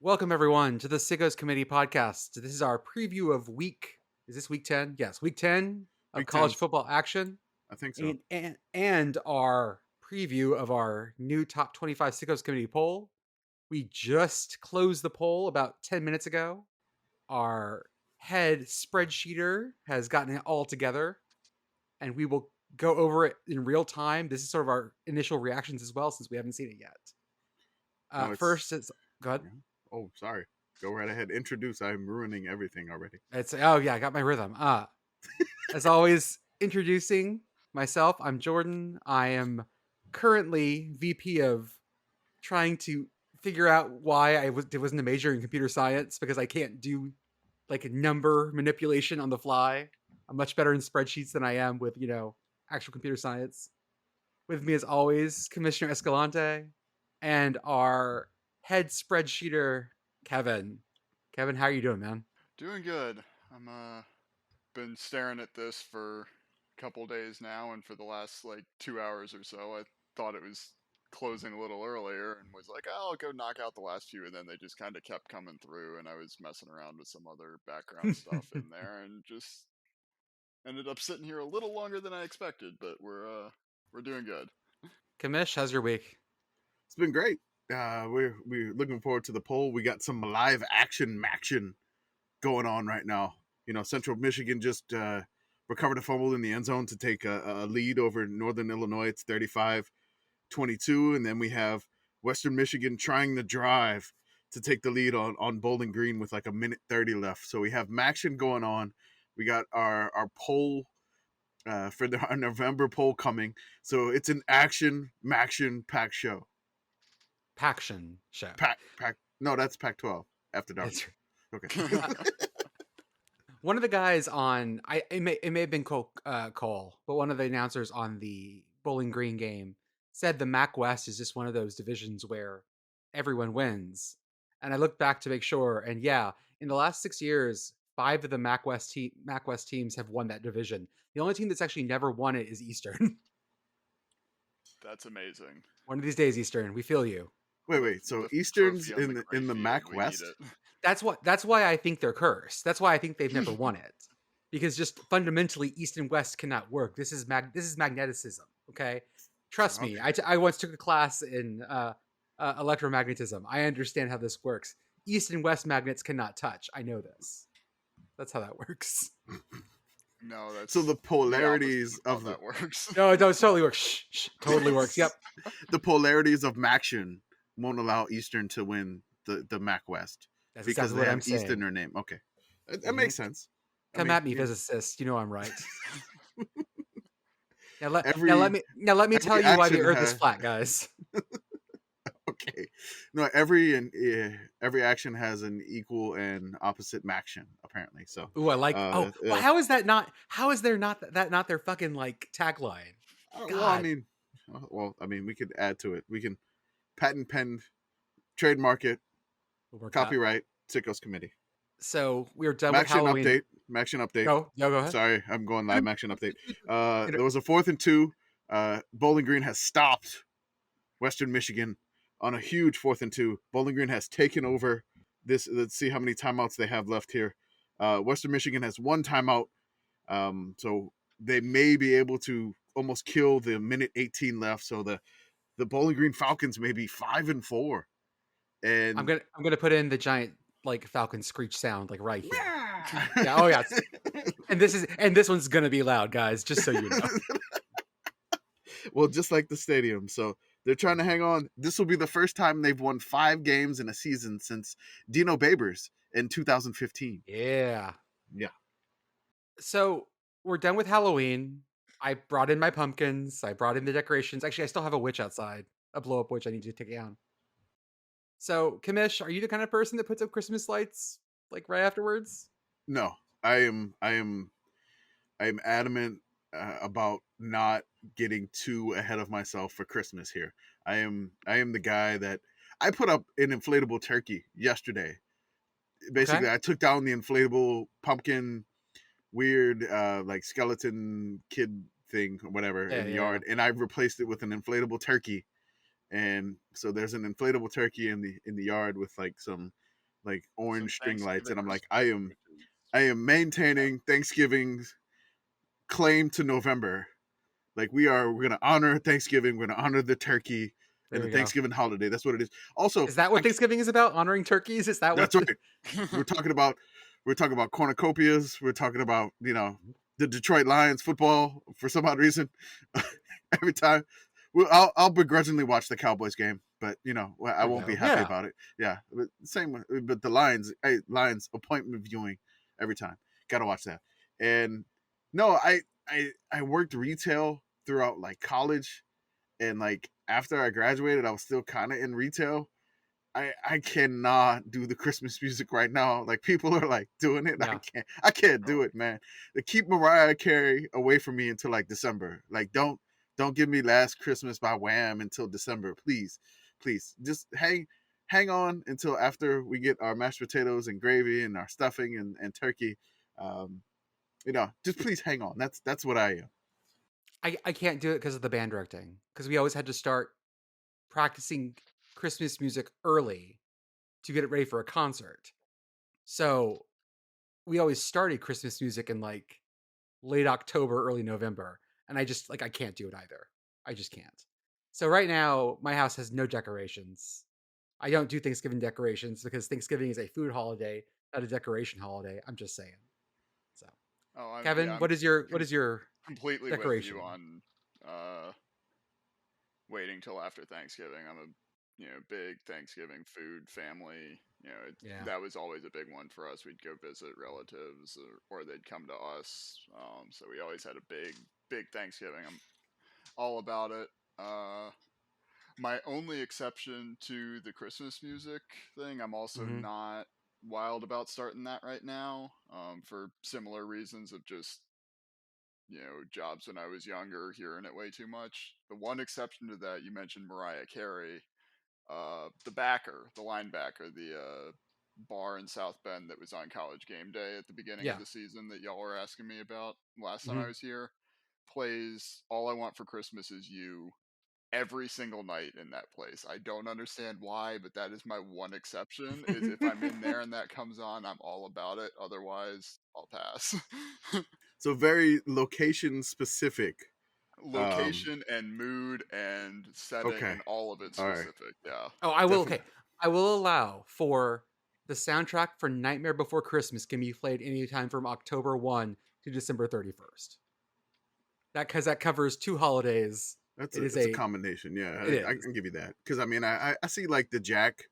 Welcome everyone to the Sickos Committee podcast. This is our preview of is this week 10? Yes, week 10 of Big 10. college football action. I think so. And our preview of our new top 25 Sickos Committee poll. We just closed the poll about 10 minutes ago. Our head spreadsheeter has gotten it all together, and we will go over it in real time. This is sort of our initial reactions as well, since we haven't seen it yet. First, go ahead. Yeah. Oh, sorry. Go right ahead. Introduce. I'm ruining everything already. I got my rhythm. As always, introducing myself. I'm Jordan. I am currently VP of trying to figure out why I wasn't a major in computer science, because I can't do like number manipulation on the fly. I'm much better in spreadsheets than I am with actual computer science. With me as always, Commissioner Escalante, and our head spreadsheeter, Kevin. Kevin, how are you doing, man? Doing good. I'm been staring at this for a couple days now, and for the last like 2 hours or so, I thought it was closing a little earlier, and was like, oh, I'll go knock out the last few, and then they just kind of kept coming through, and I was messing around with some other background stuff in there, and just ended up sitting here a little longer than I expected, but we're doing good. Kamish, how's your week? It's been great. We're looking forward to the poll. We got some live action going on right now. Central Michigan just recovered a fumble in the end zone to take a lead over Northern Illinois. It's 35-22, and then we have Western Michigan trying to drive to take the lead on Bowling Green with like a minute 30 left. So we have Maction going on. We got our poll for our November poll coming. So it's an Maction pack show. Paction show. No, that's Pac-12 after dark. Okay. One of the guys on it may have been Cole, but one of the announcers on the Bowling Green game said the MAC West is just one of those divisions where everyone wins. And I looked back to make sure, and yeah, in the last 6 years, 5 of the MAC West teams have won that division. The only team that's actually never won it is Eastern. That's amazing. One of these days, Eastern, we feel you. Wait. So Eastern's in the MAC West? That's why I think they're cursed. That's why I think they've never won it. Because just fundamentally, East and West cannot work. This is magneticism. Okay, trust me. I once took a class in electromagnetism. I understand how this works. East and West magnets cannot touch. I know this. That's how that works. No, that's so the polarities of that works. No, it totally works. Totally works. Yep. The polarities of Maction won't allow Eastern to win the MAC West. That's because exactly they what have I'm saying. East in their name. Okay, that makes sense. Come at me, physicist. You know I'm right. Now let me tell you why the Earth is flat, guys. Okay, no, every action has an equal and opposite Maction, apparently. So, ooh, I like. Well, how is that not? How is there not their fucking like tagline? Well, I mean, we could add to it. We can patent pen, trademark it, copyright, Sickos Committee. So we're done with Halloween. Maction update. Go ahead. Sorry, I'm going live. Maction update. There was a 4th and 2. Bowling Green has stopped Western Michigan on a huge 4th and 2. Bowling Green has taken over this. Let's see how many timeouts they have left here. Western Michigan has 1 timeout. So they may be able to almost kill the minute 18 left. So the Bowling Green Falcons may be 5-4. And I'm gonna put in the giant like Falcon screech sound like right here. Yeah, oh yeah. And this one's gonna be loud, guys, just so you know. Well, just like the stadium. So they're trying to hang on. This will be the first time they've won 5 games in a season since Dino Babers in 2015. Yeah. So we're done with Halloween. I brought in my pumpkins. I brought in the decorations. Actually, I still have a witch outside, a blow-up witch I need to take down. So, Kamish, are you the kind of person that puts up Christmas lights like right afterwards? No, I am adamant about not getting too ahead of myself for Christmas here. I am the guy that I put up an inflatable turkey yesterday. Basically, I took down the inflatable pumpkin, weird like skeleton kid thing or whatever in the yard, and I replaced it with an inflatable turkey. And so there's an inflatable turkey in the yard with like some like Some orange string lights, and Thanksgiving I'm like, respect, which I am maintaining Thanksgiving's claim to November. Like we're gonna honor Thanksgiving, we're gonna honor the turkey There and the we go. Thanksgiving holiday. That's what it is. Also, Is that what Thanksgiving is about? Honoring turkeys? Is that what? that's right. We're talking about cornucopias. We're talking about the Detroit Lions football for some odd reason. Every time, I'll begrudgingly watch the Cowboys game, but I There we won't be go. happy Yeah. about it. Yeah, but same. But the Lions appointment viewing every time. Got to watch that. And no, I worked retail throughout like college, and like after I graduated, I was still kind of in retail. I cannot do the Christmas music right now. Like people are like doing it. Yeah. I can't do Oh. it, man. They keep Mariah Carey away from me until like December. Like don't give me Last Christmas by Wham until December. Please. Just hang on until after we get our mashed potatoes and gravy and our stuffing and turkey. Just please hang on. That's what I am. I can't do it because of the band directing. Because we always had to start practicing Christmas music early to get it ready for a concert. So we always started Christmas music in like late October, early November. And I just I can't do it either. I just can't. So right now, my house has no decorations. I don't do Thanksgiving decorations because Thanksgiving is a food holiday, not a decoration holiday. I'm just saying. So, oh, Kevin, I'm what is your completely with decoration? you on waiting till after Thanksgiving. I'm a big Thanksgiving food family. Yeah. That was always a big one for us. We'd go visit relatives, or they'd come to us. So we always had a big Thanksgiving. I'm all about it. My only exception to the Christmas music thing, I'm also Mm-hmm. not wild about starting that right now, for similar reasons of just jobs when I was younger, hearing it way too much. The one exception to that, you mentioned Mariah Carey, the linebacker, the bar in South Bend that was on College Game Day at the beginning of Yeah. the season that y'all were asking me about last time Mm-hmm. I was here, plays "All I Want for Christmas Is You" every single night in that place. I don't understand why, but that is my one exception. Is if I'm in there and that comes on, I'm all about it. Otherwise, I'll pass. So very location specific. Location and mood and setting Okay. and all of it All right. specific. Yeah. Oh, I will. Definitely. Okay, I will allow for the soundtrack for Nightmare Before Christmas can be played anytime from October 1 to December 31st. That covers two holidays. That's It is a a combination. Yeah, it I is. can give you that because I mean I see like the Jack,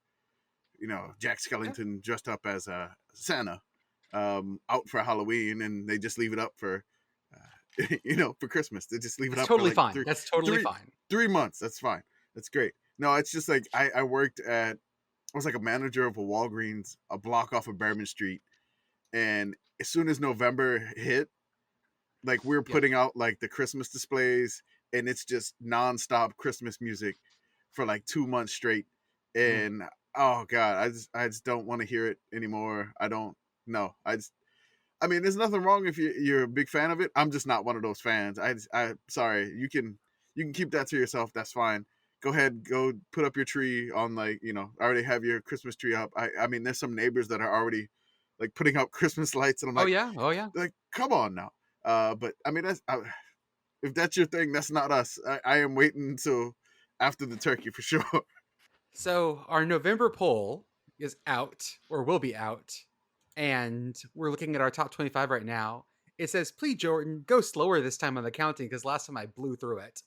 Jack Yeah, Skellington dressed up as a Santa, out for Halloween, and they just leave it up for, for Christmas. They just leave it that's up for totally like fine. That's totally three, fine. 3 months. That's fine. That's great. No, it's just like I worked at. I was like a manager of a Walgreens a block off of Behrman Street, and as soon as November hit, like we're Yep. putting out like the Christmas displays, and it's just nonstop Christmas music for like 2 months straight. Mhm. And oh god, I just don't want to hear it anymore. I don't know. I mean, there's nothing wrong if you're a big fan of it. I'm just not one of those fans. I sorry. You can keep that to yourself. That's fine. Go ahead, go put up your tree on like already have your Christmas tree up. I mean, there's some neighbors that are already like putting up Christmas lights, and I'm Oh like, yeah. Oh yeah. come on now. But I mean, if that's your thing, that's not us. I am waiting until after the turkey for sure. So our November poll is out or will be out, and we're looking at our top 25 right now. It says, "Please, Jordan, go slower this time on the counting because last time I blew through it."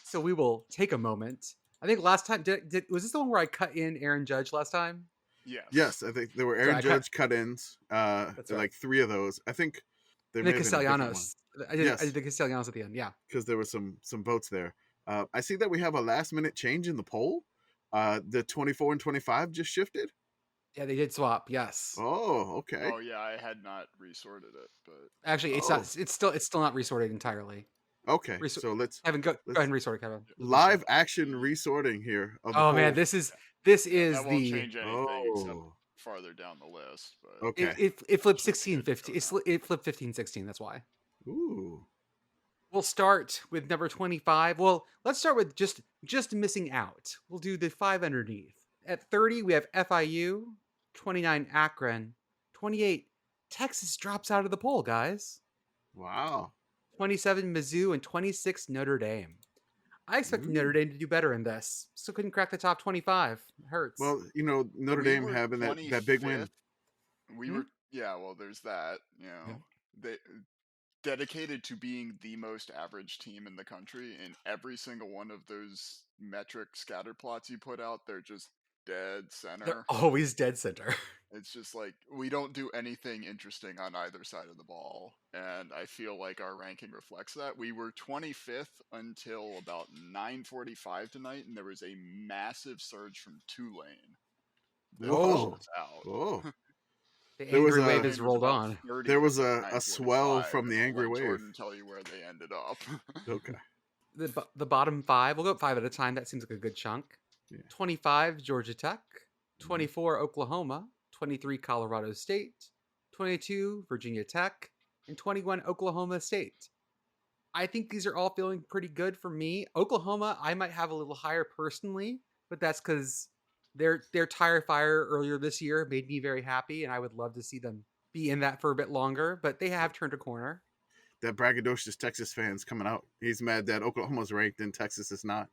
So we will take a moment. I think last time was this the one where I cut in Aaron Judge last time? Yes. Yes, I think there were So Aaron I cut. Judge cut-ins. That's right. Like 3 of those. I think there And the may have been a different one. Castellanos. I did Yes, the Castellanos at the end. Yeah. because there were some votes there. I see that we have a last-minute change in the poll. The 24 and 25 just shifted. Yeah, they did swap. Yes. Oh, okay. Oh yeah, I had not resorted it, but Actually, it's not. Oh, It's still not resorted entirely. okay. Resort. So Kevin, go ahead let's and resort it, Kevin. We'll do live shit. action resorting here of the Oh man, poll. this yeah, is that won't the change anything except Oh, farther down the list. But it okay. it flipped should be 16 good to go 15. now. It flipped 15 16. That's why. Ooh. We'll start with number 25. Well, let's start with just missing out. We'll do the five underneath. At 30, we have FIU. 29 Akron, 28 Texas drops out of the poll, guys. Wow. 27 Mizzou, and 26 Notre Dame. I expected Notre Dame to do better in this. Still couldn't crack the top 25. It hurts. Well, Notre We Dame were having that big win. 25th. We were, yeah, well, there's that. Yeah. They dedicated to being the most average team in the country. In every single one of those metric scatter plots you put out, they're just dead center. They're always dead center. It's just like we don't do anything interesting on either side of the ball, and I feel like our ranking reflects that. We were 25th until about 9:45 tonight, and there was a massive surge from Tulane that pushed us out. Whoa. The There was angry wave a- has rolled about on. 30th There was at a swell 9:45, from the and I'll angry let wave. Jordan tell you where they ended up. Okay. The bottom 5, we'll go 5 at a time. That seems like a good chunk. Yeah. 25 Georgia Tech, 24 Oklahoma, 23 Colorado State, 22 Virginia Tech, and 21 Oklahoma State. I think these are all feeling pretty good for me. Oklahoma, I might have a little higher personally, but that's because their tire fire earlier this year made me very happy, and I would love to see them be in that for a bit longer. But they have turned a corner. That braggadocious Texas fans coming out. He's mad that Oklahoma's ranked and Texas is not.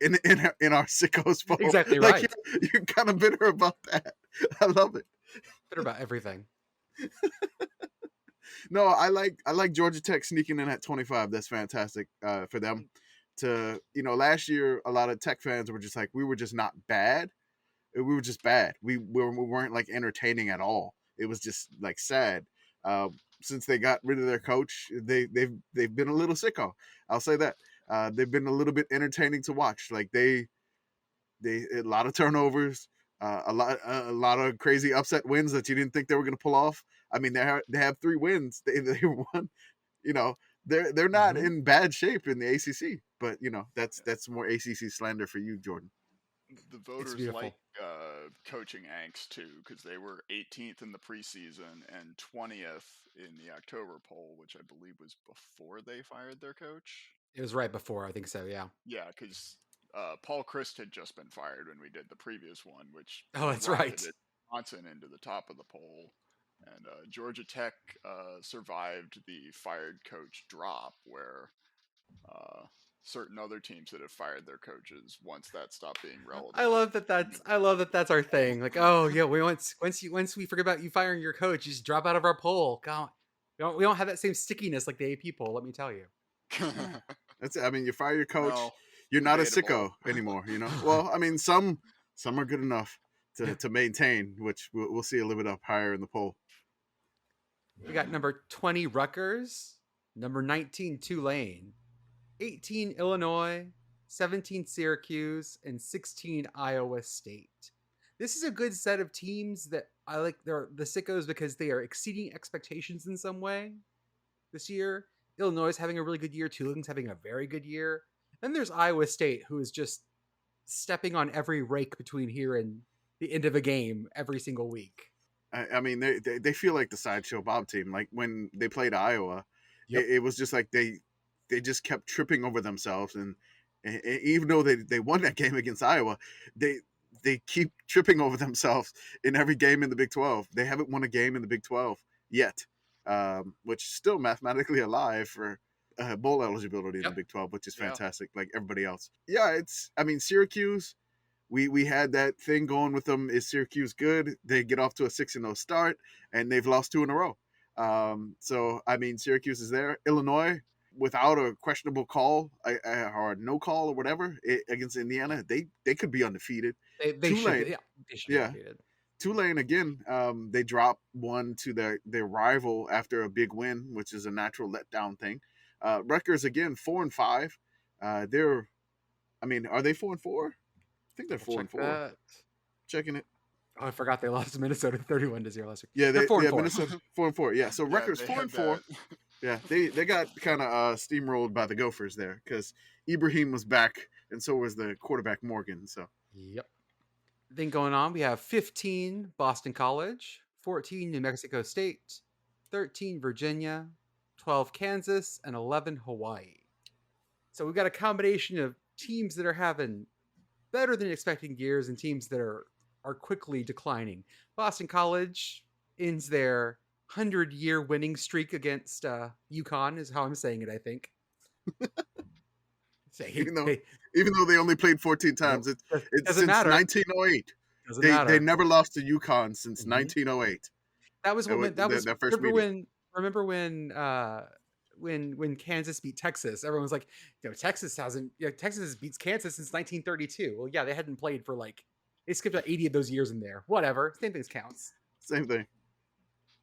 In our Sickos poll. Exactly Like, right. You're kind of bitter about that. I love it. Bitter about everything. No, I like Georgia Tech sneaking in at 25. That's fantastic for them. To last year a lot of Tech fans were just like, we were just not bad. We were just bad. We weren't like entertaining at all. It was just like sad. Since they got rid of their coach, they've been a little sicko. I'll say that. They've been a little bit entertaining to watch. Like they a lot of turnovers, a lot of crazy upset wins that you didn't think they were going to pull off. I mean, they have 3 wins. They won. They're not in bad shape in the ACC, but that's more ACC slander for you, Jordan. The voters like coaching angst too, because they were 18th in the preseason and 20th in the October poll, which I believe was before they fired their coach. It was right before, I think so, yeah. Yeah, because Paul Christ had just been fired when we did the previous one, which that's right. Wisconsin into the top of the poll, and Georgia Tech survived the fired coach drop, where certain other teams that have fired their coaches once that stopped being relevant. I love that that's our thing. Like, oh yeah, once we forget about you firing your coach, you just drop out of our poll. God, we don't have that same stickiness like the AP poll. Let me tell you. That's it. I mean, you fire your coach, well, you're not a debatable. sicko anymore. Well, I mean, some are good enough to maintain, which we'll see a little bit up higher in the poll. We got number 20 Rutgers, number 19 Tulane, 18 Illinois, 17 Syracuse, and 16 Iowa State. This is a good set of teams that I like. They're the Sickos because they are exceeding expectations in some way this year. Illinois is having a really good year. Tulane's having a very good year. Then there's Iowa State, who is just stepping on every rake between here and the end of a game every single week. I mean, they feel like the Sideshow Bob team. Like when they played Iowa, it was just like they just kept tripping over themselves, and even though they won that game against Iowa, they keep tripping over themselves in every game in the Big 12. They haven't won a game in the Big 12 yet, which is still mathematically alive for bowl eligibility in the Big 12, which is fantastic, like everybody else. Yeah, Syracuse, we had that thing going with them. Is Syracuse good? They get off to a 6-0 start, and they've lost 2 in a row. So, I mean, Syracuse is there. Illinois, without a questionable call or no call or whatever against Indiana, they could be undefeated. They should be undefeated. Tulane, again, they dropped one to their rival after a big win, which is a natural letdown thing. Rutgers, again, 4-5. Are they 4-4? I think they're 4-4. Checking it. Oh, I forgot they lost to Minnesota 31-0 last week. Yeah, they're 4-4. Minnesota 4-4. Yeah, so Rutgers 4-4. Yeah, they got kind of steamrolled by the Gophers there because Ibrahim was back, and so was the quarterback Morgan. So yep. Then going on, we have 15 Boston College, 14 New Mexico State, 13 Virginia, 12 Kansas, and 11 Hawaii. So we've got a combination of teams that are having better than expecting years and teams that are are quickly declining. Boston College ends their 100-year winning streak against UConn, is how I'm saying it, I think. even though they only played 14 times, it's doesn't since matter. 1908. Doesn't matter. They never lost to UConn since 1908. That was what that was. That first meeting. Remember when Kansas beat Texas? Everyone was like, Texas beats Kansas since 1932. Well, yeah, they hadn't played for they skipped about 80 of those years in there. Whatever, same thing counts. Same thing.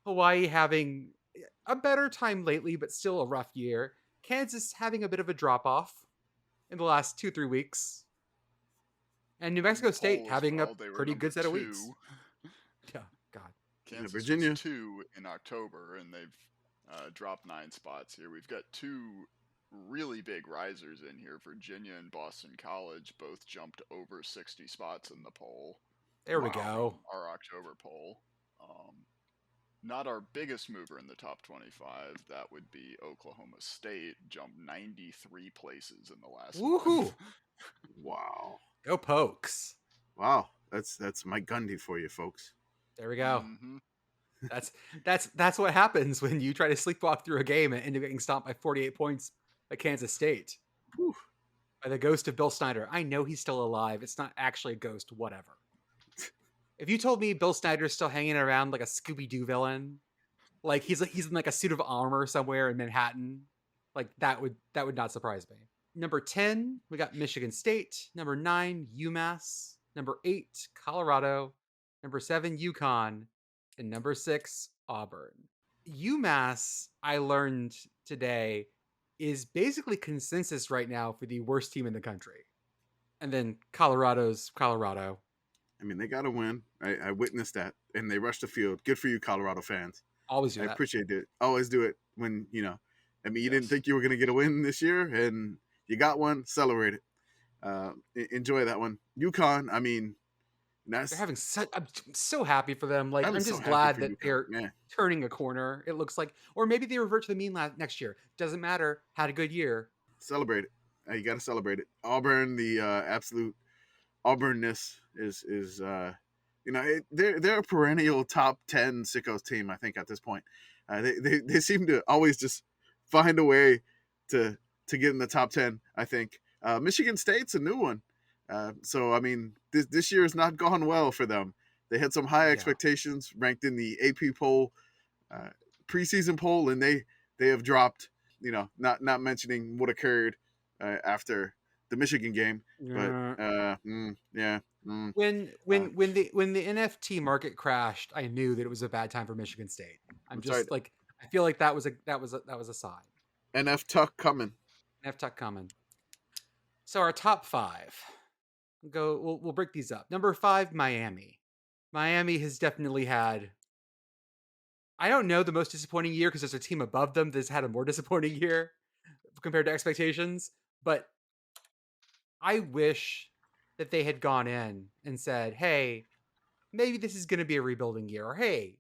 Hawaii having a better time lately, but still a rough year. Kansas having a bit of a drop off in the last 2-3 weeks, and New Mexico State having a pretty good set of weeks. Yeah, God. Kansas Virginia was 2 in October, and they've dropped 9 spots here. We've got 2 really big risers in here. Virginia and Boston College both jumped over 60 spots in the poll. There we go. Our October poll. Not our biggest mover in the top 25. That would be Oklahoma State, jumped 93 places in the last month. Wow. Go Pokes. Wow. That's Mike Gundy for you, folks. There we go. That's what happens when you try to sleepwalk through a game and end up getting stomped by 48 points by Kansas State. Whew. By the ghost of Bill Snyder. I know he's still alive. It's not actually a ghost, whatever. If you told me Bill Snyder's still hanging around like a Scooby-Doo villain, like he's in like a suit of armor somewhere in Manhattan, like that would not surprise me. Number 10, we got Michigan State. Number 9, UMass. Number 8, Colorado. Number 7, UConn. And number 6, Auburn. UMass, I learned today, is basically consensus right now for the worst team in the country. And then Colorado's Colorado. I mean, they got to win. I witnessed that, and they rushed the field. Good for you, Colorado fans. Always do that. I appreciate it. Always do it when, you didn't think you were going to get a win this year, and you got one. Celebrate it. Enjoy that one. UConn, I mean, they're having I'm so happy for them. Like, I'm just glad that they're turning a corner, it looks like. Or maybe they revert to the mean next year. Doesn't matter. Had a good year. Celebrate it. You got to celebrate it. Auburn, the absolute Auburnness is they're a perennial top 10 Sickos team, I think, at this point. They seem to always just find a way to get in the top 10, I think. Michigan State's a new one. So, I mean, this year has not gone well for them. They had some high expectations, ranked in the AP poll, preseason poll, and they have dropped, not mentioning what occurred after the Michigan game. But, When the NFT market crashed, I knew that it was a bad time for Michigan State. I feel like that was a sign. NF Tuck coming. So our top 5. We'll break these up. Number 5, Miami. Miami has definitely had, I don't know, the most disappointing year because there's a team above them that's had a more disappointing year compared to expectations. But I wish that they had gone in and said, hey, maybe this is going to be a rebuilding year. Or, hey,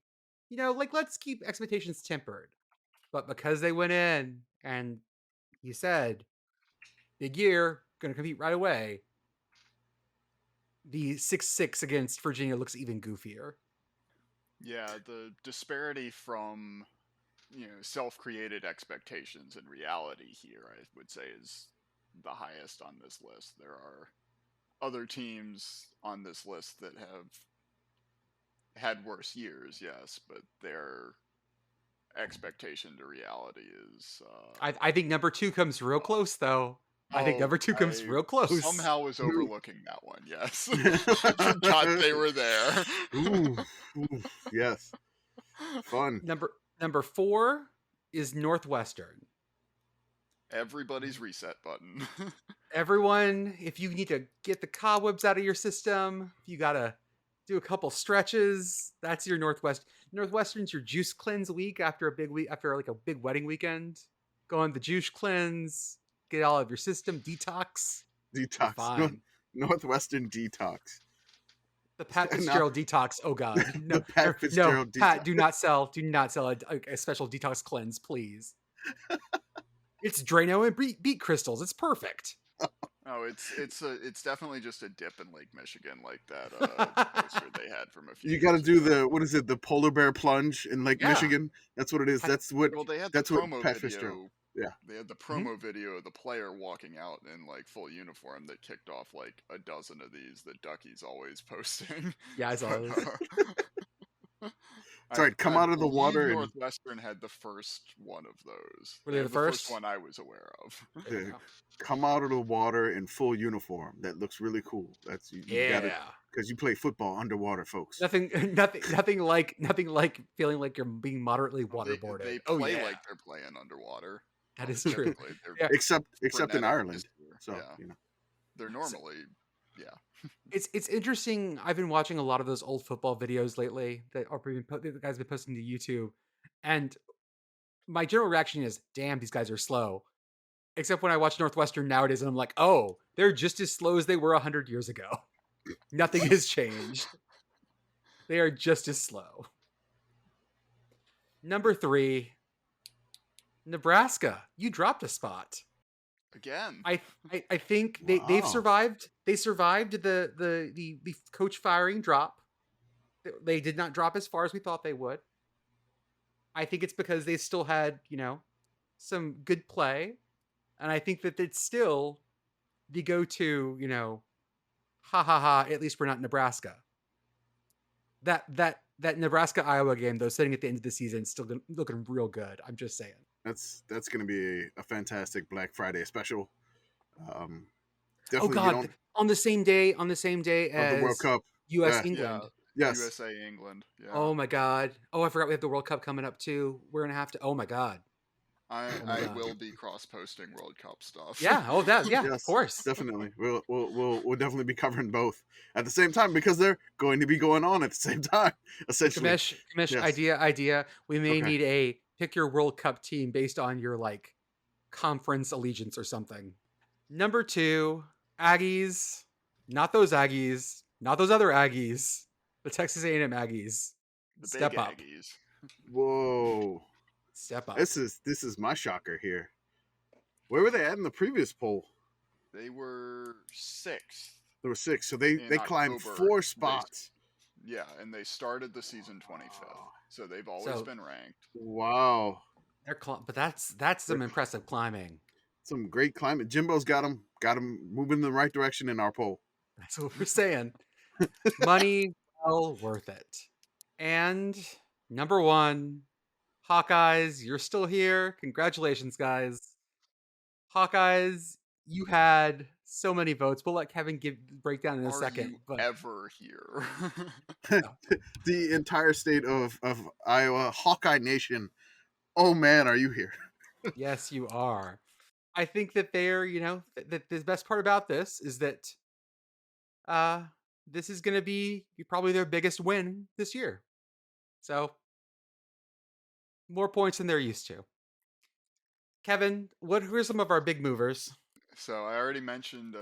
let's keep expectations tempered. But because they went in and you said, big year, going to compete right away, the 6-6 against Virginia looks even goofier. Yeah, the disparity from, self-created expectations and reality here, I would say, is the highest on this list. There are other teams on this list that have had worse years, yes, but their expectation to reality is... I think number 2 comes real close, though. I think number 2 comes real close. Somehow was overlooking that one, yes. I forgot they were there. Ooh, yes. Fun. Number 4 is Northwestern. Everybody's reset button. Everyone, if you need to get the cobwebs out of your system, if you got to do a couple stretches, that's your Northwestern's your juice cleanse week after a big wedding weekend. Go on the juice cleanse. Get all of your system detox. Fine. Northwestern detox. The Pat Fitzgerald detox. Oh God, no, Pat Fitzgerald detox. Pat, do not sell a special detox cleanse, please. It's Drano and beet crystals. It's perfect. Oh, it's definitely just a dip in Lake Michigan, like that poster they had from a few You got to years do ago. the what is it? The polar bear plunge in Lake Yeah. Michigan. That's what it is. I- Well, they had the That's what promo Pat Fish drew. video. Yeah. They had the Mhm. promo video of the player walking out in like full uniform that kicked off like a dozen of these that Ducky's always posting. Yeah, I saw But this. It's all right. Come I out of the believe water and Northwestern had the first one of those. Were They they had the the first first? one I was aware of. There you uh, go. come out of the water in full uniform. That looks really cool. That's you got to Yeah. because you play football underwater, folks. Nothing nothing like feeling like you're being moderately Well, waterboarded. they Oh play yeah. like they're playing underwater. That is true. Typically, they're Yeah. Except in frenetic Ireland. this year. So Yeah, you know. they're So, normally it's interesting. I've been watching a lot of those old football videos lately that are the guys have been posting to YouTube, and my general reaction is, "Damn, these guys are slow." Except when I watch Northwestern nowadays, and I'm like, "Oh, they're just as slow as they were 100 years ago. Nothing has changed. They are just as slow." Number 3, Nebraska. You dropped a spot. again. I think they've Wow. survived. They survived the coach firing drop. They did not drop as far as we thought they would. I think it's because they still had, some good play, and I think that it's still the go-to, ha ha ha, at least we're not Nebraska. That Nebraska Iowa game though, sitting at the end of the season, still looking real good. I'm just saying. That's going to be a fantastic Black Friday special. Um, Oh definitely get God, on on the same day of the World as Cup. U.S. Yeah. Yeah, England. Yes. USA England. Yeah, Oh my God. Oh, I forgot we have the World Cup coming up too. We're gonna have to. Oh my God. Oh my I God. will be cross posting World Cup stuff. Yeah. Oh, that. Yeah. Of Yes. course. Definitely. We'll definitely be covering both at the same time because they're going to be going on at the same time. Essentially. Kamish, Yes. idea. We may Okay. need a pick your World Cup team based on your like conference allegiance or something. Number 2, Aggies. Not those Aggies. Not those other Aggies. The Texas A&M Aggies. The big Step up. Aggies. Whoa. Step up. This is my shocker here. Where were they at in the previous poll? They were 6th There were 6, so they in climbed October. 4 spots. Yeah, and they started the season 25th, so they've always So been ranked. Wow. but that's some impressive climbing. Some great climate. Jimbo's got them moving in the right direction in our poll. That's what we're saying. Money well worth it. And number 1, Hawkeyes, you're still here. Congratulations, guys. Hawkeyes, you had so many votes. We'll let Kevin break down in a Are second. you But ever here? The entire state of Iowa, Hawkeye Nation. Oh man, are you here? yes, you are. I think that they're, that the best part about this is that uh this is going to be probably their biggest win this year. So, more points than they're used to. Kevin, who are some of our big movers? So I already mentioned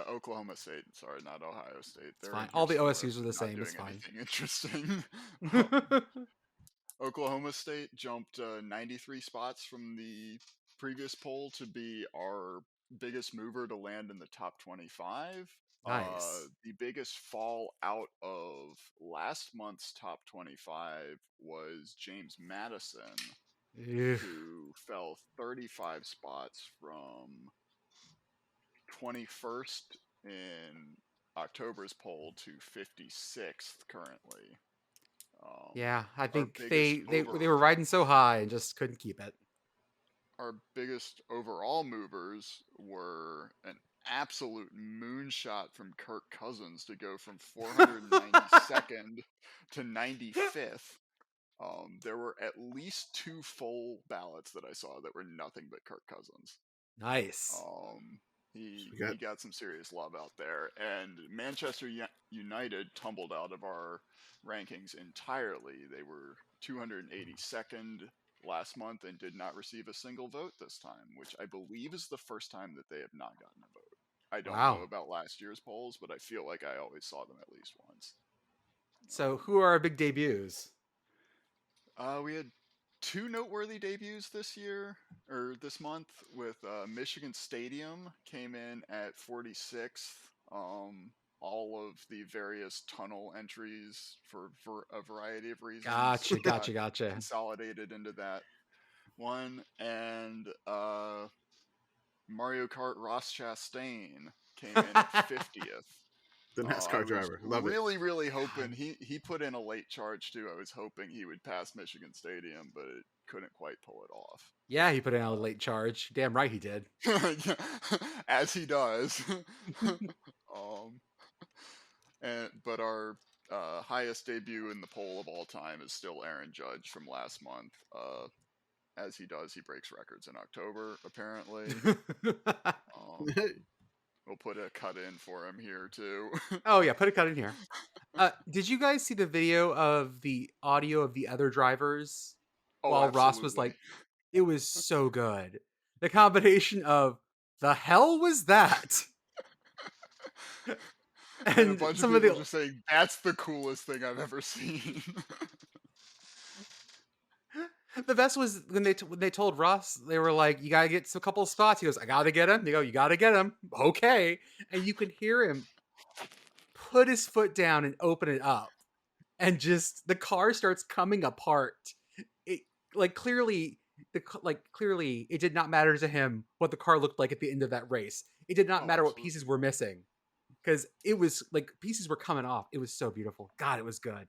Oklahoma State. Sorry, not Ohio State. It's They're in fine. here All the somewhere, OSUs are the not same. It's doing fine. anything interesting. Oklahoma State jumped 93 spots from the previous poll to be our biggest mover to land in the top 25. Nice. The biggest fall out of last month's top 25 was James Madison, Ugh. who fell 35 spots from 21st in October's poll to 56th currently. Yeah, I Our think biggest they were riding so high and just couldn't keep it. our biggest overall movers were an absolute moonshot from Kirk Cousins to go from 492nd to 95th. There were at least 2 full ballots that I saw that were nothing but Kirk Cousins. Nice. He got some serious love out there, and Manchester United tumbled out of our rankings entirely. They were 282nd last month and did not receive a single vote this time, which I believe is the first time that they have not gotten a vote. I don't know Wow. about last year's polls, but I feel like I always saw them at least once. So, who are our big debuts? We had two noteworthy debuts this year or this month with Michigan Stadium came in at 46th. All of the various tunnel entries for a variety of reasons got Gotcha. consolidated into that one, and Mario Kart Ross Chastain came in at 50th. The I NASCAR was driver. Love it. really hoping he put in a late charge too. I was hoping he would pass Michigan Stadium, but it couldn't quite pull it off. Yeah, he put in a late charge. Damn right he did. As he does. But our highest debut in the poll of all time is still Aaron Judge from last month. As he does, he breaks records in October, apparently. We'll put a cut in for him here too. Oh yeah, put a cut in here. Did you guys see the video of the audio of the other drivers while Ross was like, it was so good. The combination of the hell was that? And a bunch of people just saying that's the coolest thing I've ever seen. The best was when they told Ross, they were like, "You gotta get a couple of spots." He goes, "I gotta get him." They go, "You gotta get him." Okay, and you could hear him put his foot down and open it up, and just the car starts coming apart. It clearly it did not matter to him what the car looked like at the end of that race. It did not matter what pieces were missing, because it was like pieces were coming off. It was so beautiful. God, it was good.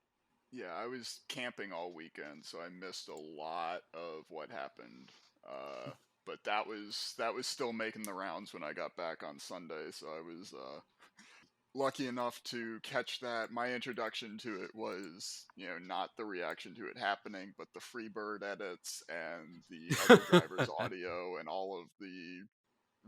Yeah, I was camping all weekend, so I missed a lot of what happened. But that was still making the rounds when I got back on Sunday, so I was lucky enough to catch that. My introduction to it was, not the reaction to it happening, but the Freebird edits and the other driver's audio and all of the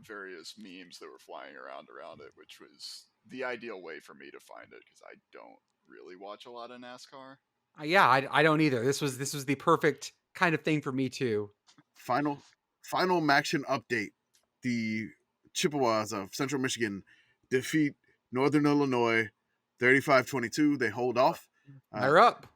various memes that were flying around it, which was the ideal way for me to find it, because I don't really watch a lot of NASCAR. Yeah, I don't either. This was the perfect kind of thing for me too. Final Maction update. The Chippewas of Central Michigan defeat Northern Illinois 35-22. They hold off. Fire up.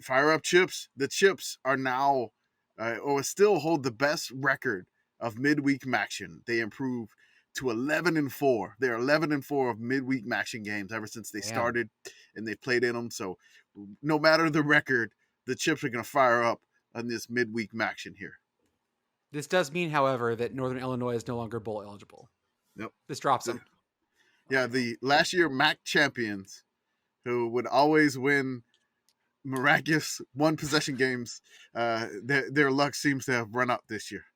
Fire up Chips. The Chips are now or still hold the best record of midweek Maction. They improved to 11-4. They're 11-4 of midweek Maction games ever since they started, and they played in them. So no matter the record, the Chips are going to fire up on this midweek Maction here. This does mean, however, that Northern Illinois is no longer bowl eligible. Yep. This drops them. Yeah, the last year MAC champions, who would always win miraculous one possession games, their luck seems to have run up this year.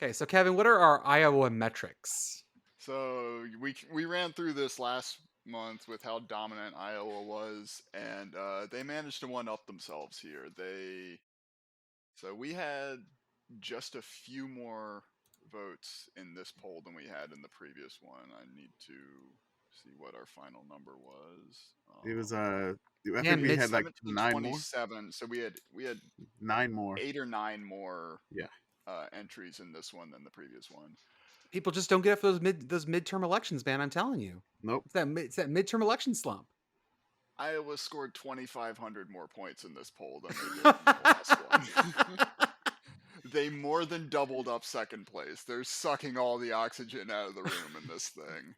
Okay, so Kevin, what are our Iowa metrics? So we ran through this last month with how dominant Iowa was, and they managed to one-up themselves here. So we had just a few more votes in this poll than we had in the previous one. I need to see what our final number was. It was I think we had like 9 more. So we had 9 more, 8 or 9 more. Yeah. Entries in this one than the previous one. People just don't get up for those midterm elections, man. I'm telling you. Nope. It's that midterm election slump. Iowa scored 2,500 more points in this poll than they did in the last one. They more than doubled up second place. They're sucking all the oxygen out of the room in this thing.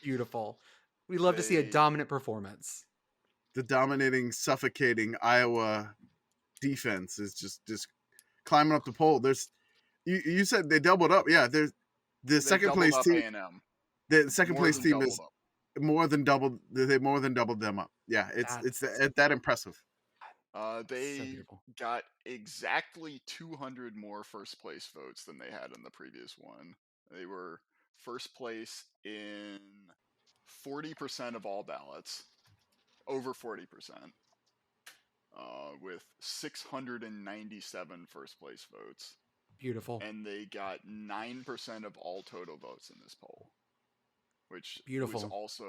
Beautiful. We love to see a dominant performance. The dominating, suffocating Iowa defense is just climbing up the poll. You said they doubled up. Yeah, there's the second place team. A&M. The second place team is more than doubled. They more than doubled them up. Yeah, it's that impressive. They got exactly 200 more first place votes than they had in the previous one. They were first place in 40% of all ballots, over 40%, with 697 first place votes. Beautiful. And they got 9% of all total votes in this poll, which was also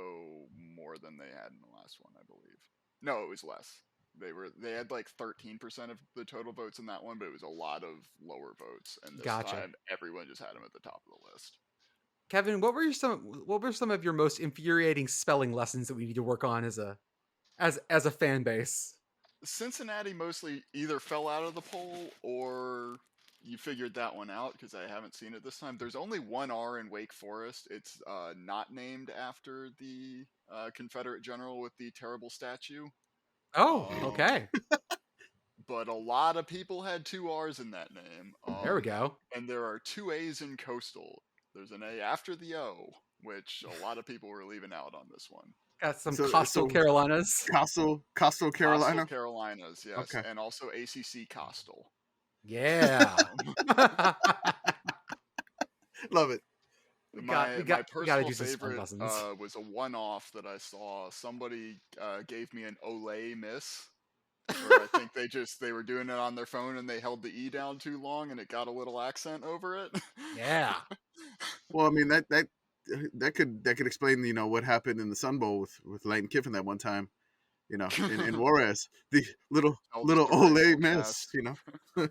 more than they had in the last one, I believe. No, it was less. They had like 13% of the total votes in that one, but it was a lot of lower votes. And this time, everyone just had them at the top of the list. Kevin, what were some of your most infuriating spelling lessons that we need to work on as a fan base? Cincinnati mostly either fell out of the poll or you figured that one out because I haven't seen it this time. There's only one R in Wake Forest. It's not named after the Confederate general with the terrible statue. Oh, Um, okay. but a lot of people had two R's in that name. There we go. And there are two A's in Coastal. There's an A after the O, which a lot of people were leaving out on this one. Got some So Coastal Carolinas. Coastal Coastal Carolina. Carolinas, yes, Okay. and also ACC Coastal. Yeah. Love it. My we gotta personal do some spell favorite lessons. was a one-off that I saw. Somebody gave me an Olay miss, where I think they were doing it on their phone and they held the E down too long and it got a little accent over it. Yeah. Well, I mean that could explain what happened in the Sun Bowl with Lane Kiffin that one time. In Juarez, the little Tell little just a racial Ole Miss. cast.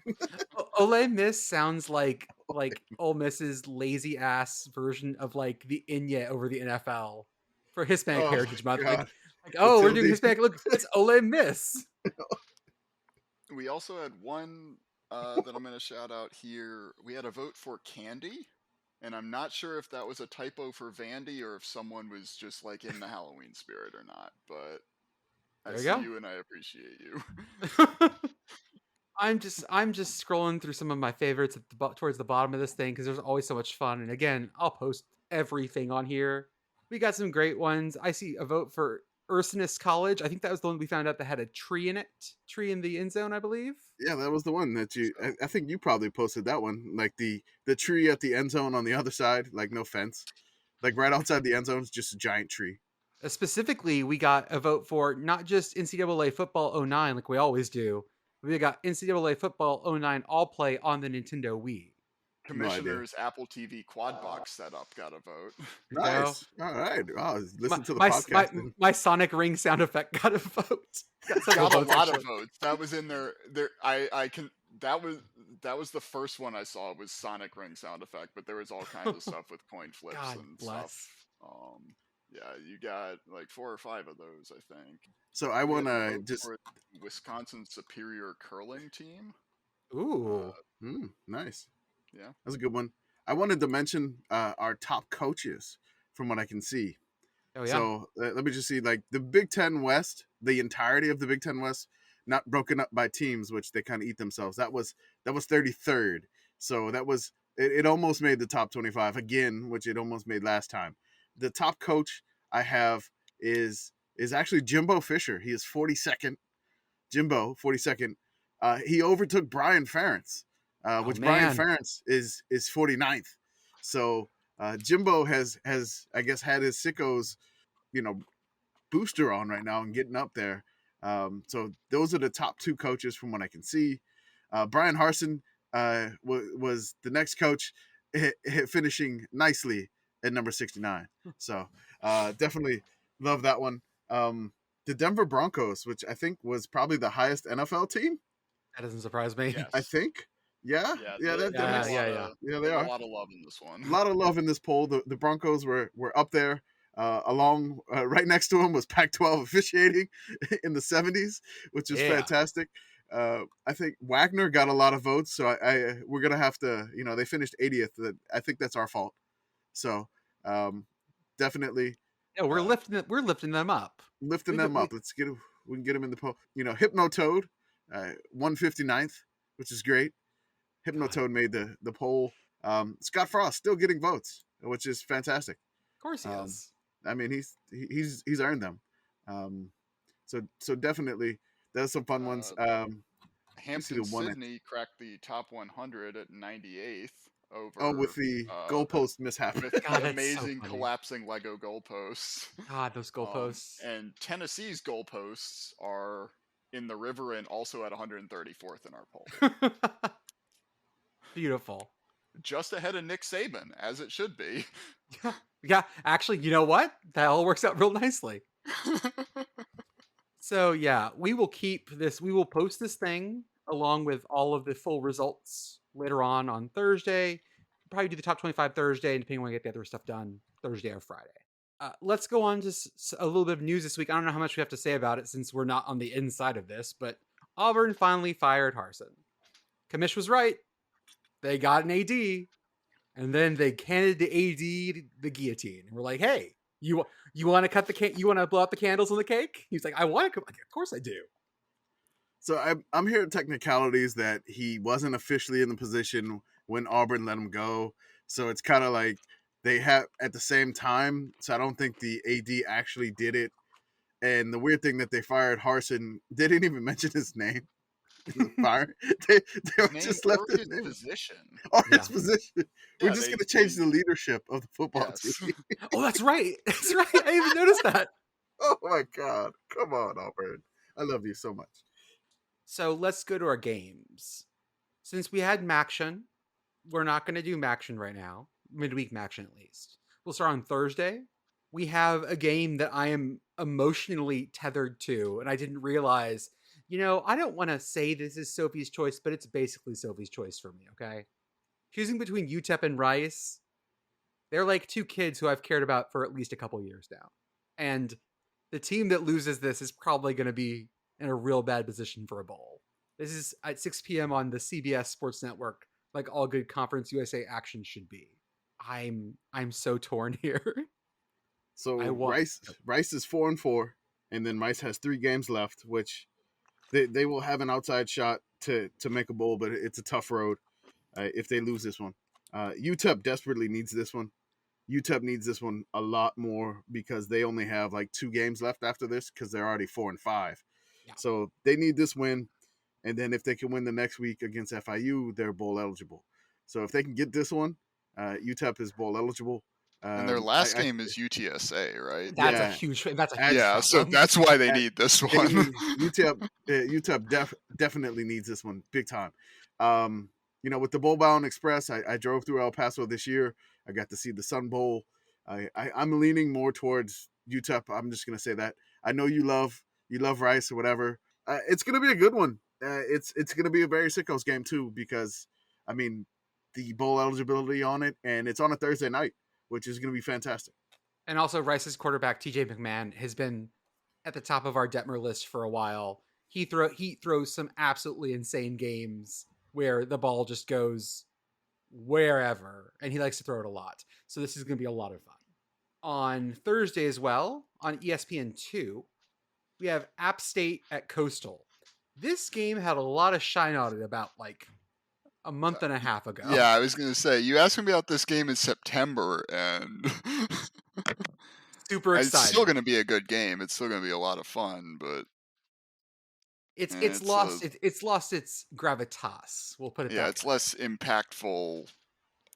Ole Miss sounds like Ole Miss's lazy ass version of like the Inya over the NFL for Hispanic Oh Heritage Month. God, Oh, we're doing Tilde. Hispanic. Look, it's Ole Miss. We also had one that I'm going to shout out here. We had a vote for Candy, and I'm not sure if that was a typo for Vandy or if someone was just like in the Halloween spirit or not. But I There you see go. you and I appreciate you. I'm just scrolling through some of my favorites at towards the bottom of this thing because there's always so much fun. And again, I'll post everything on here. We got some great ones. I see a vote for Ursinus College. I think that was the one we found out that had a tree in it. Tree in the end zone, I believe. Yeah, that was the one that you. So, I think you probably posted that one, like the tree at the end zone on the other side, like no fence, like right outside the end zone is just a giant tree. Specifically, we got a vote for not just NCAA Football 09 like we always do. We got NCAA Football 09 All Play on the Nintendo Wii. No idea. Commissioner's Apple TV quad box setup got a vote. There you go. Nice. All right. Oh, My, listen to the my, podcast. Then. my Sonic Ring sound effect got a vote. Got several Got a votes, lot actually. of votes. That was in there. I can. That was the first one I saw was Sonic Ring sound effect, but there was all kinds of stuff with coin flips God and bless. stuff. Yeah, you got like 4 or 5 of those, I think. So I We want had a to vote just. for Wisconsin Superior Curling Team. Ooh. Nice. Yeah. That's a good one. I wanted to mention our top coaches from what I can see. Oh, yeah. So let me just see, like the Big Ten West, the entirety of the Big Ten West, not broken up by teams, which they kind of eat themselves. That was 33rd. So that was it almost made the top 25 again, which it almost made last time. The top coach I have is actually Jimbo Fisher. He is 42nd. Jimbo 42nd. He overtook Brian Ferentz, which Brian man. Ferentz is 49th. So Jimbo has I guess had his Sickos, booster on right now and getting up there. So those are the top 2 coaches from what I can see. Brian Harsin was the next coach, finishing nicely at number 69. So definitely love that one. The Denver Broncos, which I think was probably the highest NFL team. That doesn't surprise me. Yes. I think. Yeah. That makes, yeah. Yeah, they are. A lot of love in this one. A lot of love in this poll. The Broncos were up there. Along right next to him was Pac-12 officiating in the 70s, which is fantastic. I think Wagner got a lot of votes, so we're gonna have to, they finished 80th. I think that's our fault. So definitely. Yeah, we're lifting them up. Lifting them up. Let's get them. We can get them in the poll. Hypnotoad, 159th, which is great. Hypnotoad made the poll. Scott Frost still getting votes, which is fantastic. Of course he is. I mean, he's earned them. So definitely, there's some fun ones. Hampton Sydney cracked the top 100 at 98th over. Oh, with the goalpost mishap. With God, amazing so collapsing Lego goalposts. God, those goalposts. And Tennessee's goalposts are in the river and also at 134th in our poll. Beautiful. Just ahead of Nick Saban, as it should be. Yeah, actually, you know what? That all works out real nicely. So yeah, we will post this thing along with all of the full results later on Thursday. Probably do the top 25 Thursday, and depending on when we get the other stuff done, Thursday or Friday. Let's go on to a little bit of news this week. I don't know how much we have to say about it since we're not on the inside of this, but Auburn finally fired Harsin. Commish was right. They got an AD, and then they handed the AD the guillotine. And we're like, hey, you want to cut the cake? You want to blow out the candles on the cake? He's like, I want to. Like, of course I do. So I'm hearing technicalities that he wasn't officially in the position when Auburn let him go. So it's kind of like they have at the same time. So I don't think the AD actually did it. And the weird thing that they fired Harsin, they didn't even mention his name. Fire. They just left his name. Position. Or his position. We're just they- going to change the leadership of the football Yes. team. Oh, that's right. That's right. I didn't even noticed that. Oh my God. Come on, Auburn. I love you so much. So let's go to our games. Since we had Maction, we're not going to do Maction right now. Midweek Maction, at least. We'll start on Thursday. We have a game that I am emotionally tethered to, and I didn't realize. I don't want to say this is Sophie's choice, but it's basically Sophie's choice for me, okay? Choosing between UTEP and Rice, they're like two kids who I've cared about for at least a couple years now. And the team that loses this is probably going to be in a real bad position for a bowl. This is at 6 p.m. on the CBS Sports Network, like all good Conference USA action should be. I'm so torn here. So Rice is 4-4, and then Rice has 3 games left, which they will have an outside shot to make a bowl, but it's a tough road if they lose this one. UTEP desperately needs this one. UTEP needs this one a lot more because they only have like 2 games left after this because they're already 4-5. Yeah. So they need this win, and then if they can win the next week against FIU, they're bowl eligible. So if they can get this one, UTEP is bowl eligible. And their last game is UTSA, right? That's a huge yeah. So problem. that's why they need this one. UTEP definitely needs this one big time. With the Bowl Bound Express, I drove through El Paso this year. I got to see the Sun Bowl. I'm leaning more towards UTEP. I'm just gonna say that. I know you love Rice or whatever. It's gonna be a good one. It's gonna be a very Sickos game too because the bowl eligibility on it, and it's on a Thursday night, which is gonna be fantastic. And also, Rice's quarterback TJ McMahon has been at the top of our Detmer list for a while. He throws some absolutely insane games where the ball just goes wherever, and he likes to throw it a lot. So this is going to be a lot of fun. On Thursday as well, on ESPN2, we have App State at Coastal. This game had a lot of shine on it about like a month and a half ago. Yeah, I was going to say, you asked me about this game in September, and super excited. It's still going to be a good game. It's still going to be a lot of fun, but it's lost its gravitas. We'll put it that way. Yeah, it's less impactful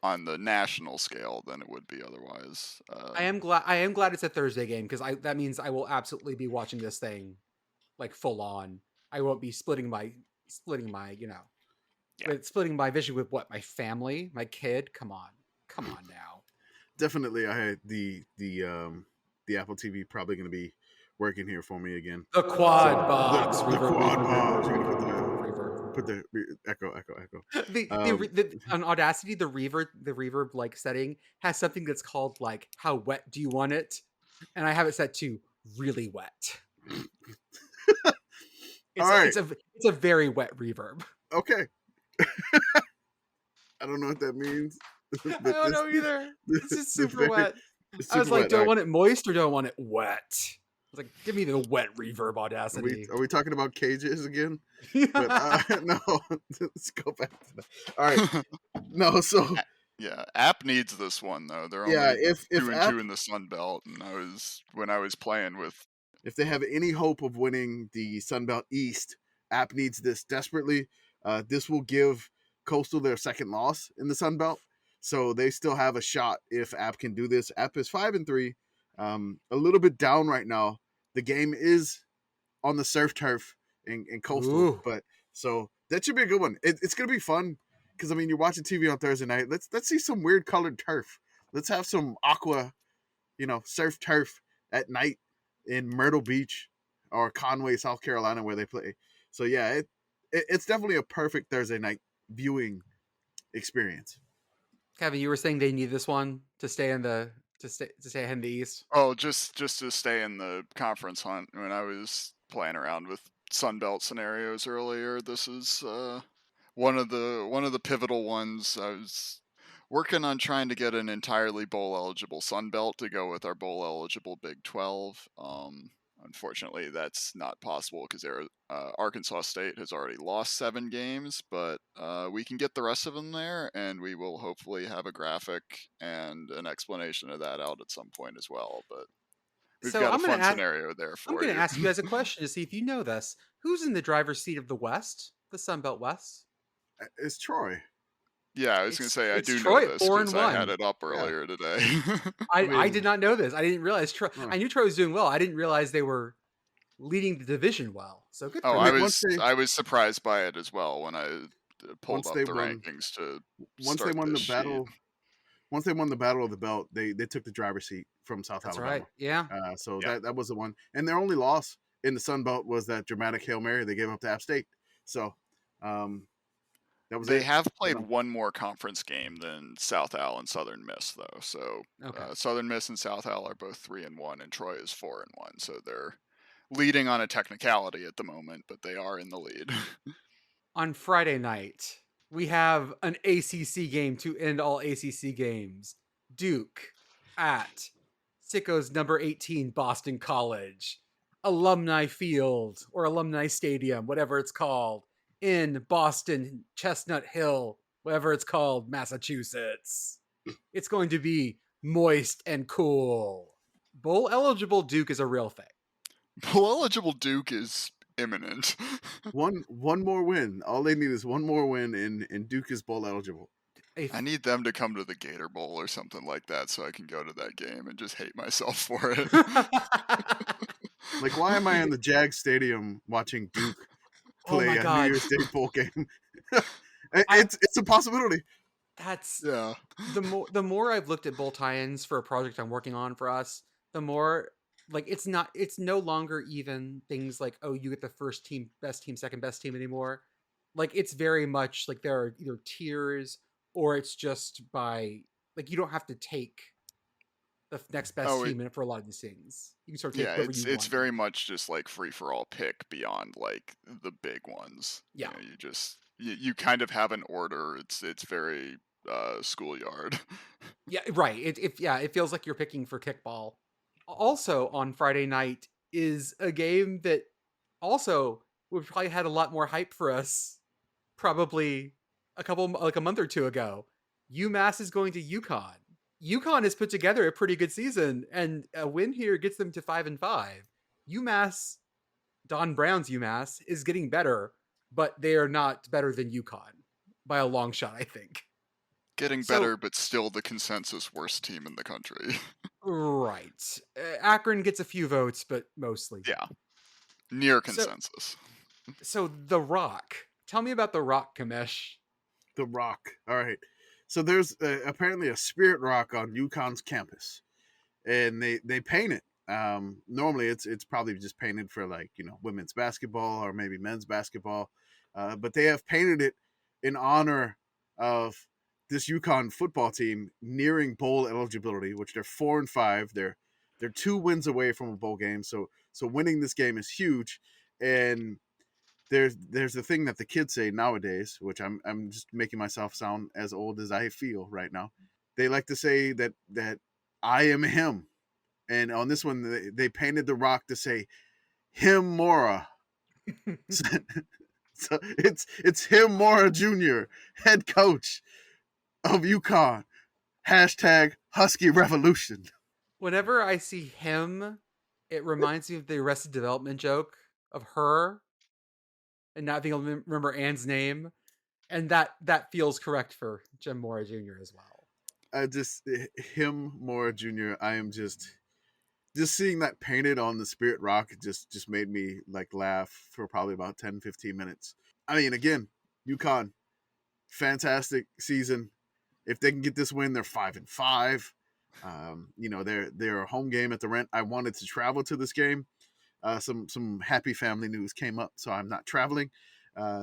on the national scale than it would be otherwise. I am glad it's a Thursday game because that means I will absolutely be watching this thing like full on. I won't be splitting my splitting my vision with my family, my kid. Come on now. Definitely, I had the Apple TV probably going to be working here for me again. The quad box. The quad box. You're going to put the echo. On Audacity, the reverb like setting has something that's called like how wet do you want it, and I have it set to really wet. It's a very wet reverb. Okay. I don't know what that means. I don't know either. This is super wet. I was like, do I want it moist or do I want it wet? I was like, give me the wet reverb, Audacity. Are we talking about cages again? But, no, let's go back to that. All right. No, so yeah, App needs this one though. They're only if 2-2 in the Sun Belt, and when I was playing with. If they have any hope of winning the Sun Belt East, App needs this desperately. This will give Coastal their second loss in the Sun Belt, so they still have a shot if App can do this. App is 5-3, a little bit down right now. The game is on the surf turf in Coastal, but so that should be a good one. It's gonna be fun because you're watching TV on Thursday night. Let's see some weird colored turf. Let's have some aqua, surf turf at night in Myrtle Beach or Conway, South Carolina, where they play. So yeah, it's definitely a perfect Thursday night viewing experience. Kevin, you were saying they need this one to stay in the to stay ahead in the East? Oh, just to stay in the conference hunt. When I was playing around with Sunbelt scenarios earlier, this is one of the pivotal ones. I was working on trying to get an entirely bowl eligible Sunbelt to go with our bowl eligible Big 12. Unfortunately, that's not possible because Arkansas State has already lost 7 games, but we can get the rest of them there, and we will hopefully have a graphic and an explanation of that out at some point as well. But we've So got a fun scenario there I'm for going to you. ask you as a question to see if you know this. Who's in the driver's seat of the West, the Sun Belt West? It's Troy. Yeah, I was going to say I It's do know Troy at this 4 because and I had 1. it up Yeah. earlier today. I I mean, did not know this. I didn't realize Troy. Huh. I knew Troy was doing well. I didn't realize they were leading the division well. So good Oh, for I them. I was surprised by it as well when I pulled once up they the won, rankings to once they start won the this sheet. battle, once they won the Battle of the Belt, they took the driver's seat from South That's Alabama. right. Yeah. So Yeah. that was the one, and their only loss in the Sun Belt was that dramatic Hail Mary they gave up to App State. So that was They it. have played You know? one more conference game than South Al and Southern Miss, though. So Okay. Southern Miss and South Al are both 3-1, and Troy is 4-1. So they're leading on a technicality at the moment, but they are in the lead. On Friday night, we have an ACC game to end all ACC games. Duke at Sickos number 18 Boston College. Alumni Field or Alumni Stadium, whatever it's called, in Boston, Chestnut Hill, whatever it's called, Massachusetts. It's going to be moist and cool. Bowl eligible Duke is a real thing. Bowl eligible Duke is imminent. One more win. All they need is one more win, and Duke is bowl eligible. I need them to come to the Gator Bowl or something like that so I can go to that game and just hate myself for it. Like, why am I in the Jag Stadium watching Duke play my a God. New Year's Day bowl game? It's a possibility. That's Yeah. the more I've looked at bowl tie-ins for a project I'm working on for us, the more like it's no longer even things like, oh, you get the first team, best team, second best team anymore. Like it's very much like there are either tiers or it's just by like you don't have to take the next best team in it for a lot of these things. You can sort of take whoever you want. It's very much just like free for all pick beyond like the big ones. Yeah. You kind of have an order. It's very schoolyard. Yeah, right. It feels like you're picking for kickball. Also on Friday night is a game that also would probably had a lot more hype for us probably a month or two ago. UMass is going to UConn. UConn has put together a pretty good season, and a win here gets them to 5-5. UMass, Don Brown's UMass, is getting better, but they are not better than UConn by a long shot, I think. Getting better, but still the consensus worst team in the country. Right. Akron gets a few votes, but mostly. Yeah. Near consensus. So The Rock. Tell me about The Rock, Kamesh. The Rock. All right. So there's apparently a spirit rock on UConn's campus, and they paint it. Normally it's probably just painted for like women's basketball or maybe men's basketball, but they have painted it in honor of this UConn football team nearing bowl eligibility, which they're 4-5. They're 2 wins away from a bowl game, so winning this game is huge. And there's a thing that the kids say nowadays, which I'm just making myself sound as old as I feel right now. They like to say that I am him, and on this one they painted the Rock to say him Mora. So it's him Mora Jr., head coach of UConn. # Husky Revolution. Whenever I see him, it reminds me of the Arrested Development joke of her and not being able to remember Anne's name. And that feels correct for Jim Mora Jr. as well. Him Mora Jr. I am just seeing that painted on the Spirit Rock just made me like laugh for probably about 10-15 minutes. I mean, again, UConn, fantastic season. If they can get this win, they're 5-5. They're a home game at the Rent. I wanted to travel to this game. Some happy family news came up, so I'm not traveling.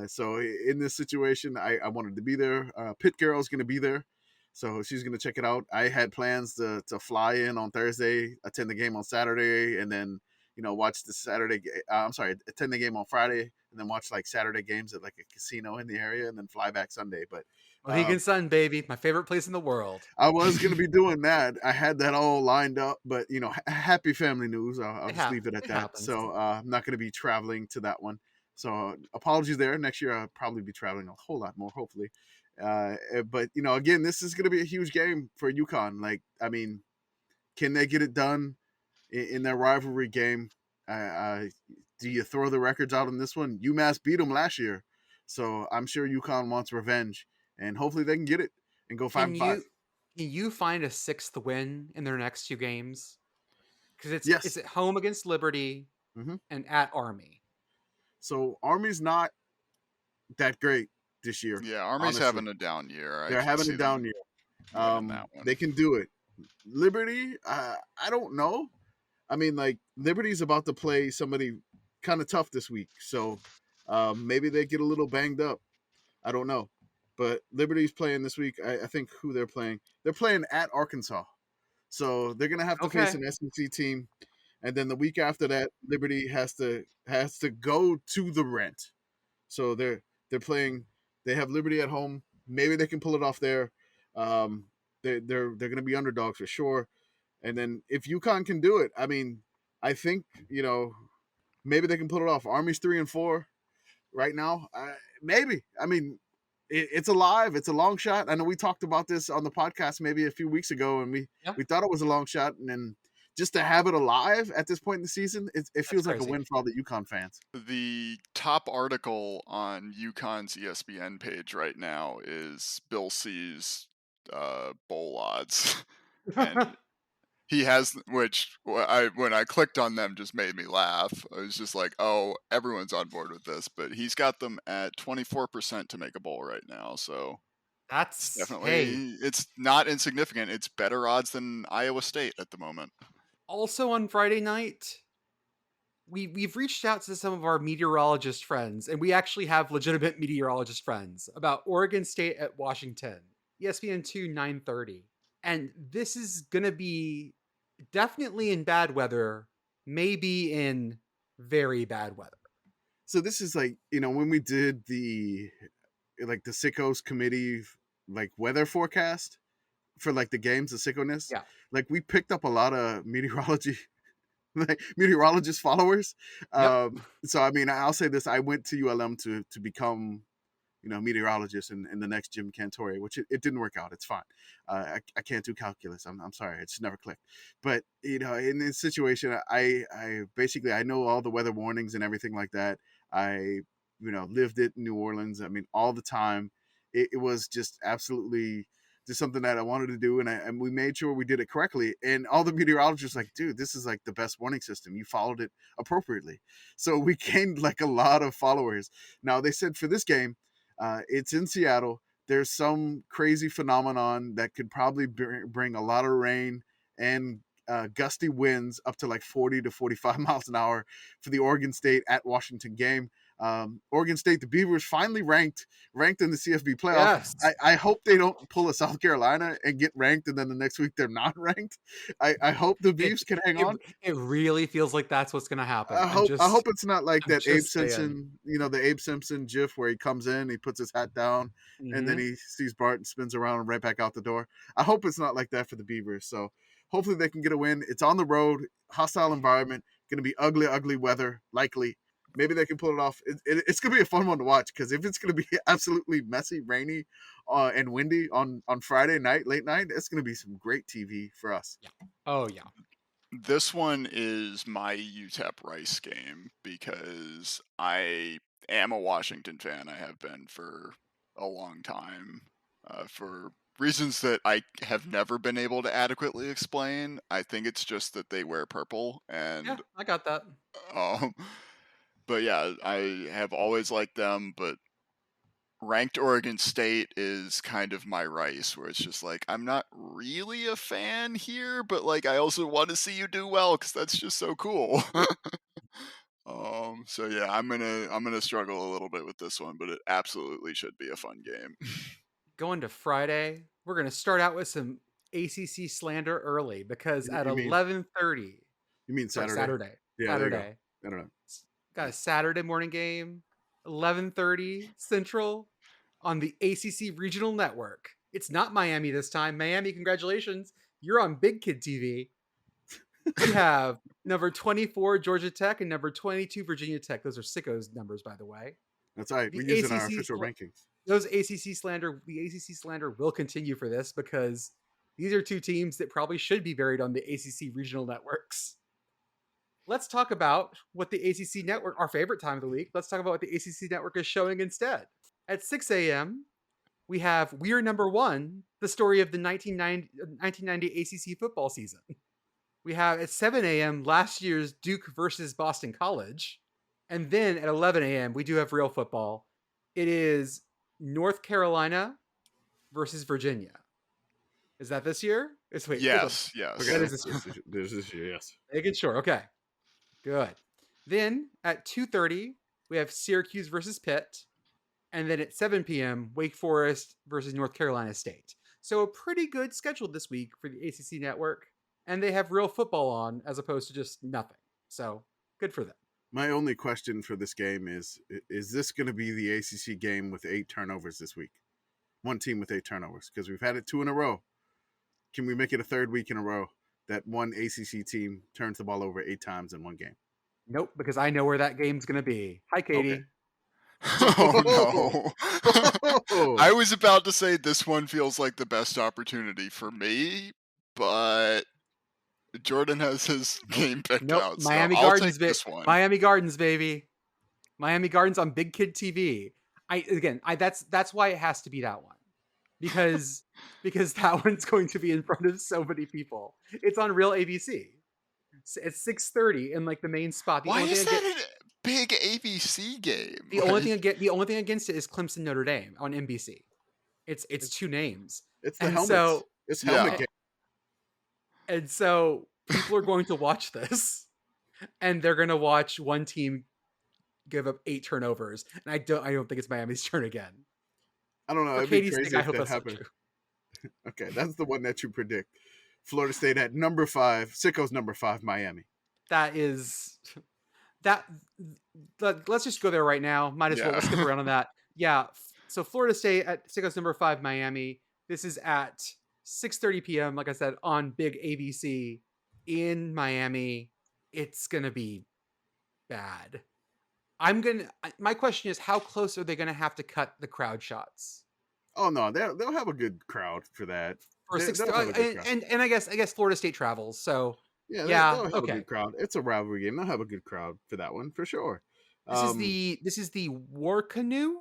So in this situation, I wanted to be there. Pitt Carroll's going to be there. So she's gonna check it out. I had plans to fly in on Thursday, attend the game on Saturday, and then watch the Saturday. I'm sorry, attend the game on Friday, and then watch like Saturday games at like a casino in the area, and then fly back Sunday. But Mohegan Sun, baby, my favorite place in the world. I was gonna be doing that. I had that all lined up, but happy family news. I'll just leave it at It that. happens. So I'm not gonna be traveling to that one. So apologies there. Next year I'll probably be traveling a whole lot more, hopefully. But again, this is gonna be a huge game for UConn. Like, I mean, can they get it done in their rivalry game? Do you throw the records out on this one? UMass beat them last year, so I'm sure UConn wants revenge, and hopefully they can get it and go Can 5-5. you find a sixth win in their next two games? Because it's Yes. at home against Liberty hmm and at Army. So Army's not that great this year. Yeah, Army's honestly. having a down year. They're having a down year. Winning that one. They can do it. Liberty, I don't know. I mean, like, Liberty's about to play somebody kind of tough this week, so maybe they get a little banged up. I don't know. But Liberty's playing this week. I think who they're playing. They're playing at Arkansas. So they're gonna have to face an SEC team. And then the week after that, Liberty has to go to the Rent. So they're playing. They have Liberty at home. Maybe they can pull it off there. They're going to be underdogs for sure. And then if UConn can do it, I mean, I think maybe they can pull it off. Army's 3-4 right now. Maybe. I mean, it's alive. It's a long shot. I know we talked about this on the podcast maybe a few weeks ago, and we thought it was a long shot, and then just to have it alive at this point in the season, it feels like a win for all the UConn fans. The top article on UConn's ESPN page right now is Bill C's bowl odds, and he has, which when I clicked on them, just made me laugh. I was just like, oh, everyone's on board with this, but he's got them at 24% to make a bowl right now. So That's definitely, it's not insignificant. It's better odds than Iowa State at the moment. Also on Friday night, we've reached out to some of our meteorologist friends, and we actually have legitimate meteorologist friends about Oregon State at Washington, ESPN 2 9:30, and this is gonna be definitely in bad weather, maybe in very bad weather. So this is like when we did the Sickos committee weather forecast for the games, the Sickoness. Yeah. We picked up a lot of meteorologist followers. Yep. So I mean, I'll say this: I went to ULM to become meteorologist in the next Jim Cantore, which it didn't work out. It's fine. I can't do calculus. I'm sorry. It's never clicked. But in this situation, I basically I know all the weather warnings and everything like that. I lived it in New Orleans. I mean, all the time. It was just absolutely just something that I wanted to do, and we made sure we did it correctly. And all the meteorologists were like, dude, this is like the best warning system. You followed it appropriately. So we gained a lot of followers. Now they said for this game, it's in Seattle. There's some crazy phenomenon that could probably bring a lot of rain and gusty winds up to 40 to 45 miles an hour for the Oregon State at Washington game. Oregon State, the Beavers finally ranked in the CFB playoff. Yes. I hope they don't pull a South Carolina and get ranked, and then the next week they're not ranked. I hope the Beavs can hang on. It really feels like that's what's going to happen. I hope it's not like I'm that Abe just saying. Simpson, the Abe Simpson gif where he comes in, he puts his hat down, and then he sees Bart and spins around and right back out the door. I hope it's not like that for the Beavers. So hopefully they can get a win. It's on the road, hostile environment, going to be ugly weather, likely. Maybe they can pull it off. It's going to be a fun one to watch, because if it's going to be absolutely messy, rainy, and windy on Friday night, late night, it's going to be some great TV for us. Yeah. Oh, yeah. This one is my UTEP Rice game because I am a Washington fan. I have been for a long time, for reasons that I have never been able to adequately explain. I think it's just that they wear purple, and Yeah, I got that. But yeah, I have always liked them, but ranked Oregon State is kind of my Rice, where it's just I'm not really a fan here, but I also want to see you do well, because that's just so cool. So yeah, I'm gonna struggle a little bit with this one, but it absolutely should be a fun game. going to Friday. We're going to start out with some ACC slander early because at You mean 11:30, you mean sorry, Saturday? Saturday, Yeah, there you go. I don't know. got a Saturday morning game, 11:30 Central on the ACC Regional Network. It's not Miami this time. Miami, congratulations. You're on Big Kid TV. We have number 24 Georgia Tech and number 22 Virginia Tech. Those are Sickos numbers, by the way. That's right. The We use it in our ACC official rankings. the ACC slander will continue for this because these are two teams that probably should be buried on the ACC regional networks. Let's talk about what the ACC network, our favorite time of the week, let's talk about what the ACC network is showing instead. At 6 a.m., we have We're Number One, the story of the 1990 ACC football season. We have at 7 a.m. last year's Duke versus Boston College. And then at 11 a.m., we do have real football. It is North Carolina versus Virginia. Is that this year? Yes. Okay, That is this year, yes. Making sure. Okay, good. Then at 2:30, we have Syracuse versus Pitt. And then at 7 p.m., Wake Forest versus North Carolina State. So a pretty good schedule this week for the ACC network. And they have real football on as opposed to just nothing. So good for them. My only question for this game is this going to be the ACC game with 8 turnovers this week? One team with 8 turnovers, because we've had it 2 in a row. Can we make it a third week in a row that one ACC team turns the ball over 8 times in one game? Nope, because I know where that game's going to be. Hi, Katie. Okay. Oh no. I was about to say this one feels like the best opportunity for me, but Jordan has his game picked out. So Miami I'll Gardens, take this one. Miami Gardens, baby. Miami Gardens on Big Kid TV. That's why it has to be that one. Because that one's going to be in front of so many people. It's on real ABC. It's 6:30 in like the main spot. Why is that a big ABC game? The only thing against it is Clemson Notre Dame on NBC. It's 2 names. It's the helmets. It's helmet game. And so people are going to watch this, and they're going to watch one team give up 8 turnovers. And I don't think it's Miami's turn again. I don't know. It'd be crazy if that happened. Okay, that's the one that you predict. Florida State at number 5, Sickos number 5, Miami. Let's just go there right now. Might as well. Let's skip around on that. Yeah. So Florida State at Sickos number 5, Miami. This is at 6:30 p.m. Like I said, on big ABC in Miami. It's gonna be bad. My question is, how close are they gonna have to cut the crowd shots? Oh no, they'll have a good crowd for that. And I guess Florida State travels, so they'll have a good crowd. It's a rivalry game. They'll have a good crowd for that one for sure. This is the War Canoe.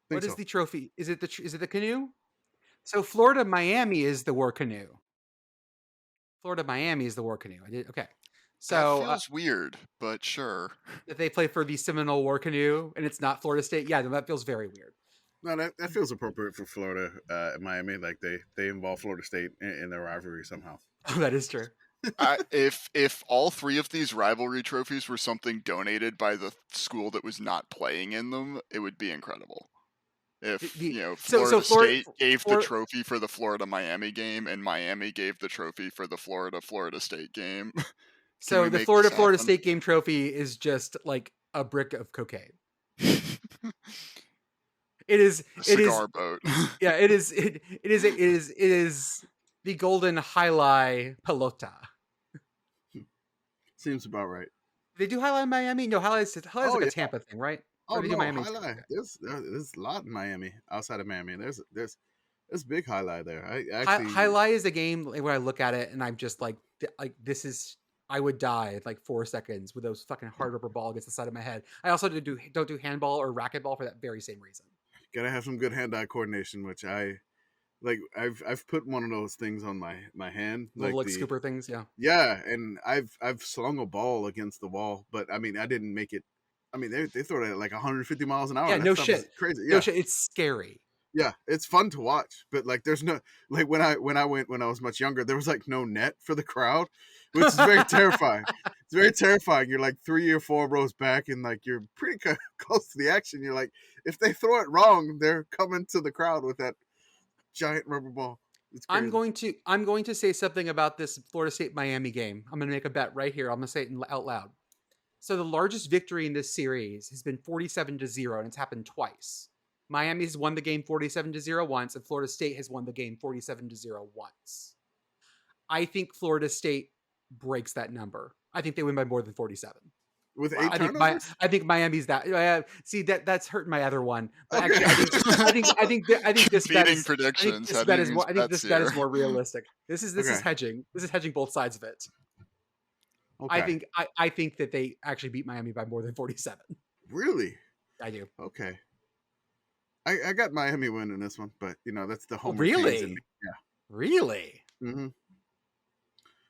What is the trophy? Is it the canoe? So Florida Miami is the War Canoe. Florida Miami is the War Canoe. Okay. So that feels weird, but sure. That they play for the Seminole War Canoe and it's not Florida State. Yeah, that feels very weird. No, that feels appropriate for Florida, Miami. Like they involve Florida State in their rivalry somehow. Oh, that is true. If all 3 of these rivalry trophies were something donated by the school that was not playing in them, it would be incredible. If Florida State gave the trophy for the Florida Miami game and Miami gave the trophy for the Florida State game. So the Florida State game trophy is just like a brick of cocaine. It is cigar boat. Yeah, it is the golden highlight pelota. Seems about right. They do highlight Miami? No, highlight's like a Tampa thing, right? Oh no, highlight. There's a lot in Miami. Outside of Miami, there's big highlight there. Highlight is a game where I look at it and I'm just like this is. I would die in like 4 seconds with those fucking hard rubber ball against the side of my head. I also don't do handball or racquetball for that very same reason. Gotta have some good hand-eye coordination, which I've put one of those things on my hand, like scooper things, yeah. Yeah, and I've slung a ball against the wall, but I mean I didn't make it. I mean they throw it at like 150 miles an hour. Yeah, no shit, crazy. Yeah. No shit, it's scary. Yeah, it's fun to watch, but like there's no like when I went when I was much younger, there was like no net for the crowd, which is very terrifying. It's very terrifying. You're like 3 or 4 rows back, and like you're pretty close to the action. You're like, if they throw it wrong, they're coming to the crowd with that giant rubber ball. It's I'm crazy. going to say something about this Florida State Miami game. I'm going to make a bet right here. I'm going to say it out loud. So the largest victory in this series has been 47-0, and it's happened twice. Miami has won the game 47-0 once, and Florida State has won the game 47-0 once. I think Florida State breaks that number. I think they win by more than 47. With Well, 8 turnovers? I think Miami's that. See that's hurting my other one. But Okay. actually, I think this bet Competing is. predictions. I think bets this bet is here. more realistic. This is Okay. hedging. This is hedging both sides of it. Okay. I think that they actually beat Miami by more than 47. Really? I do. Okay. I got Miami winning this one, but that's the Oh, Homer Canes in really? me. Really? Yeah. Mm-hmm.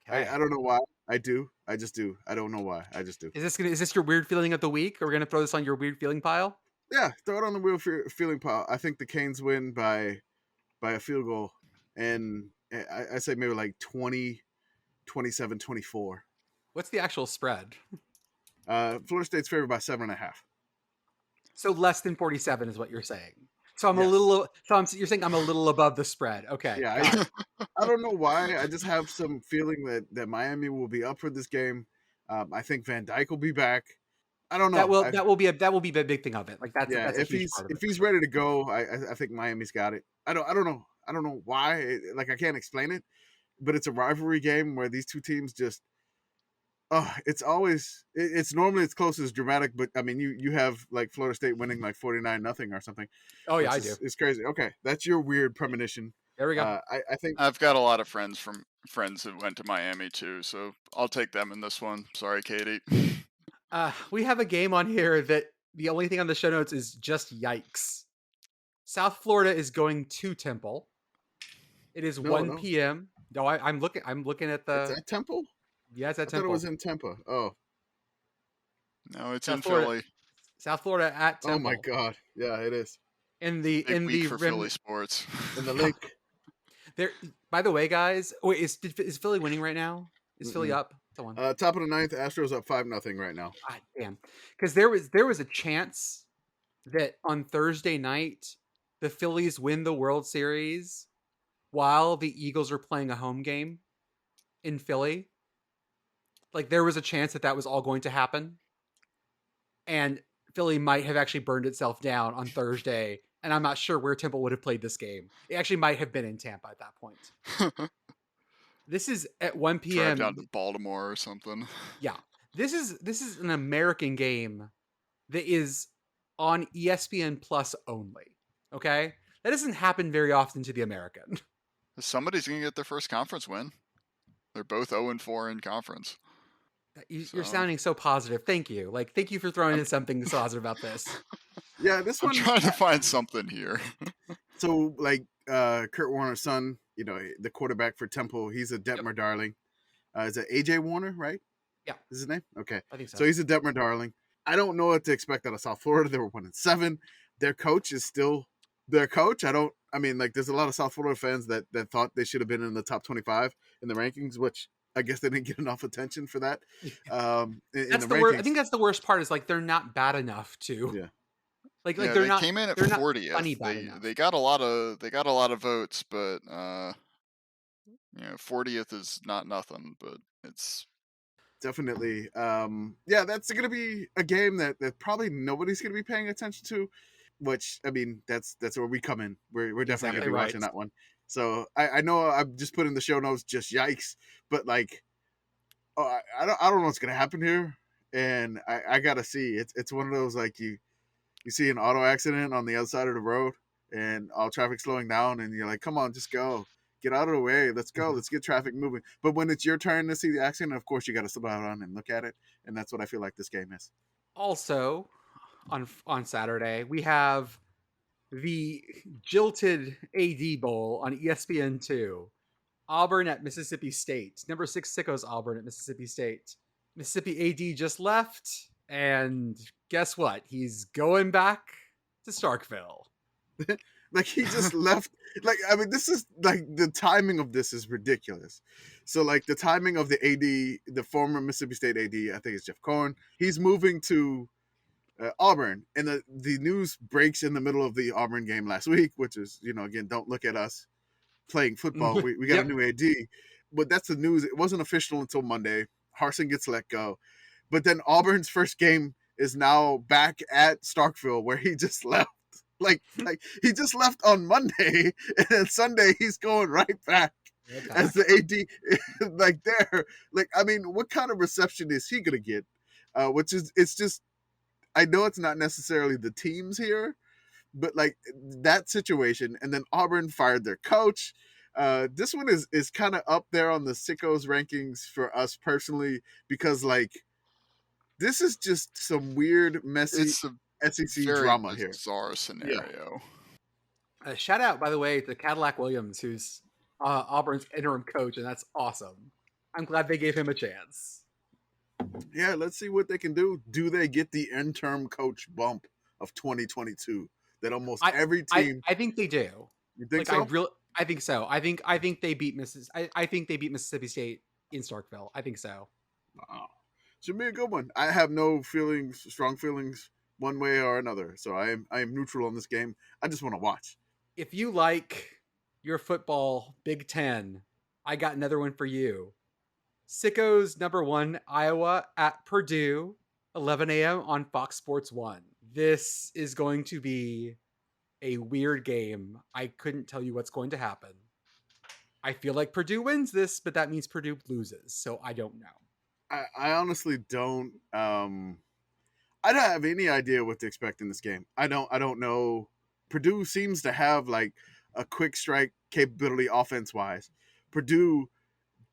Okay. I don't know why. I do. I just do. I don't know why. I just do. Is this your weird feeling of the week? Or we're gonna throw this on your weird feeling pile? Yeah, throw it on the wheel feeling pile. I think the Canes win by a field goal, and I say maybe like 20, 27, 24. What's the actual spread? Florida State's favored by 7.5. So less than 47 is what you're saying. So I'm a Yes. little. So you're saying I'm a little above the spread. Okay. Yeah, got it. I don't know why. I just have some feeling that Miami will be up for this game. I think Van Dyke will be back. I don't know. That will be the big thing of it. Like that's a if huge part of it. he's ready to go, I think Miami's got it. I don't know. I don't know why. Like I can't explain it, but it's a rivalry game where these two teams just. It's always it's normally it's close as dramatic, but I mean you have like Florida State winning like 49-0 or something. Oh yeah, I do. It's crazy. Okay, that's your weird premonition. There we go. I think I've got a lot of friends that went to Miami too, so I'll take them in this one. Sorry, Katie. We have a game on here that the only thing on the show notes is just yikes. South Florida is going to Temple. It is 1 p.m. No, I'm looking at the. It's at Temple. Yeah, it's at Temple. I thought it was in Tampa. Oh. No, it's South in Florida. Philly. South Florida at Temple. Oh my God! Yeah, it is. In the Big week for Philly sports. In the lake. There. By the way, guys, wait, is Philly winning right now? Is Philly up? Top of the ninth, Astros up 5-0 right now. God damn! Because there was a chance that on Thursday night the Phillies win the World Series while the Eagles are playing a home game in Philly. Like there was a chance that was all going to happen, and Philly might have actually burned itself down on Thursday. And I'm not sure where Temple would have played this game. It actually might have been in Tampa at that point. This is at 1 p.m. Drive down to Baltimore or something. Yeah, this is an American game that is on ESPN Plus only. Okay, that doesn't happen very often to the American. Somebody's gonna get their first conference win. They're both 0-4 in conference. You're sounding so positive. Thank you. Thank you for throwing in something positive about this. Yeah, this one. I'm trying to find something here. So, Kurt Warner's son, the quarterback for Temple, he's a Detmer darling. Is it AJ Warner, right? Yeah. Is his name? Okay. I think so. So he's a Detmer darling. I don't know what to expect out of South Florida. They were 1-7. Their coach is still their coach. There's a lot of South Florida fans that thought they should have been in the top 25 in the rankings, which I guess they didn't get enough attention for that. That's the worst. I think that's the worst part is they're not bad enough to. Yeah. They're not. Came in at 40th. They got a lot of votes, but 40th is not nothing, but it's definitely that's gonna be a game that probably nobody's gonna be paying attention to, which that's where we come in. We're definitely gonna be watching that one. So I know I'm just putting the show notes just yikes, but I don't know what's gonna happen here, and I gotta see. It's one of those you see an auto accident on the other side of the road and all traffic slowing down and you're like, come on, just go. Get out of the way. Let's go. Let's get traffic moving. But when it's your turn to see the accident, of course, you got to slow down and look at it. And that's what I feel like this game is. Also, on Saturday, we have the jilted AD Bowl on ESPN2. Auburn at Mississippi State. Number 6 Sickos Auburn at Mississippi State. Mississippi AD just left. And guess what? He's going back to Starkville. He just left. This is the timing of this is ridiculous. So the timing of the AD, the former Mississippi State AD, I think it's Jeff Cohen. He's moving to Auburn, and the news breaks in the middle of the Auburn game last week, which is again, don't look at us. playing football. We got Yep. a new AD, but that's the news. It wasn't official until Monday. Harsin gets let go, but then Auburn's first game is now back at Starkville, where he just left. Like he just left on Monday, and then Sunday he's going right back as the AD. Like there, like I mean, what kind of reception is he gonna get? Which is it's just I know it's not necessarily the teams here, but like that situation, and then Auburn fired their coach. This one is kind of up there on the Sickos rankings for us personally because like this is just some weird, messy It's a SEC very drama here. bizarre scenario. Shout out, by the way, to Cadillac Williams, who's Auburn's interim coach, and that's awesome. I'm glad they gave him a chance. Yeah, let's see what they can do. Do they get the interim coach bump of 2022 that almost every team? I think they do. You think like, so? I think so. I think they beat I think they beat Mississippi State in Starkville. I think so. Wow. Should be a good one. I have no strong feelings one way or another. So I am neutral on this game. I just want to watch. If you like your football Big Ten, I got another one for you. Sickos #1 Iowa at Purdue, 11 a.m. on Fox Sports 1. This is going to be a weird game. I couldn't tell you what's going to happen. I feel like Purdue wins this, but that means Purdue loses, so I don't know. I honestly don't. I don't have any idea what to expect in this game. I don't know. Purdue seems to have like a quick strike capability offense wise. Purdue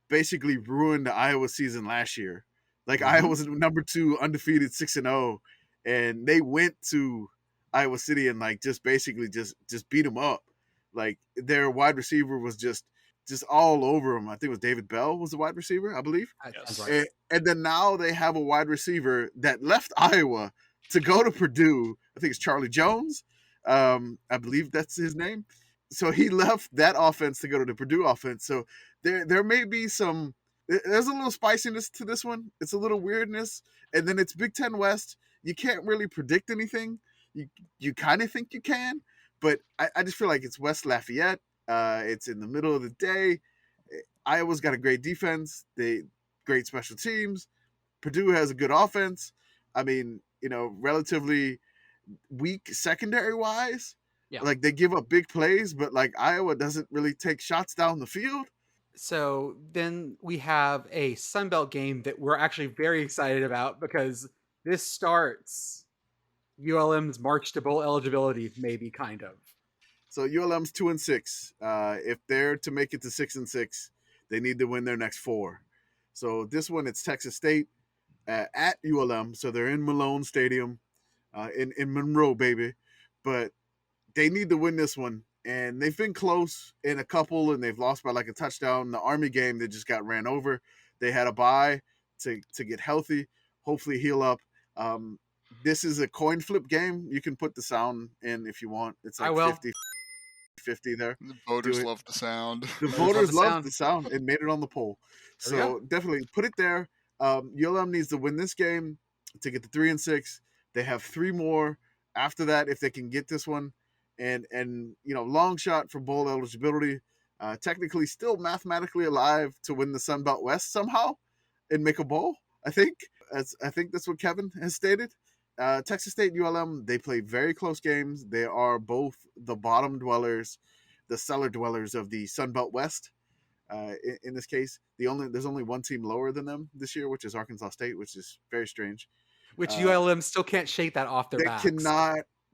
basically ruined the Iowa season last year. Like Iowa was number 2 undefeated 6-0, and they went to Iowa City and like just basically just beat them up. Like their wide receiver was just all over them. I think it was David Bell was the wide receiver, I believe. Yes. Right. And then now they have a wide receiver that left Iowa to go to Purdue. I think it's Charlie Jones. I believe that's his name. So he left that offense to go to the Purdue offense. So there may be there's a little spiciness to this one. It's a little weirdness. And then it's Big Ten West. You can't really predict anything. You kind of think you can, but I just feel like it's West Lafayette. It's in the middle of the day. Iowa's got a great defense. Great special teams. Purdue has a good offense. I mean, relatively weak secondary wise. Yeah. Like they give up big plays, but like Iowa doesn't really take shots down the field. So then we have a Sunbelt game that we're actually very excited about because this starts ULM's march to bowl eligibility, maybe kind of. So ULM's 2-6. If they're to make it to 6-6, they need to win their next 4. So this one, it's Texas State at ULM. So they're in Malone Stadium, in Monroe, baby. But they need to win this one. And they've been close in a couple, and they've lost by like a touchdown. The Army game, they just got ran over. They had a bye to get healthy, hopefully heal up. This is a coin flip game. You can put the sound in if you want. It's like 50 there. The voters love the sound. The voters love the sound. It made it on the poll. So definitely put it there. ULM needs to win this game to get to 3-6. They have 3 more after that if they can get this one. And long shot for bowl eligibility. Technically still mathematically alive to win the Sun Belt West somehow and make a bowl, I think. I think that's what Kevin has stated. Texas State and ULM, they play very close games. They are both the bottom dwellers, the cellar dwellers of the Sun Belt West. In this case, there's only one team lower than them this year, which is Arkansas State, which is very strange. Which ULM still can't shake that off their backs.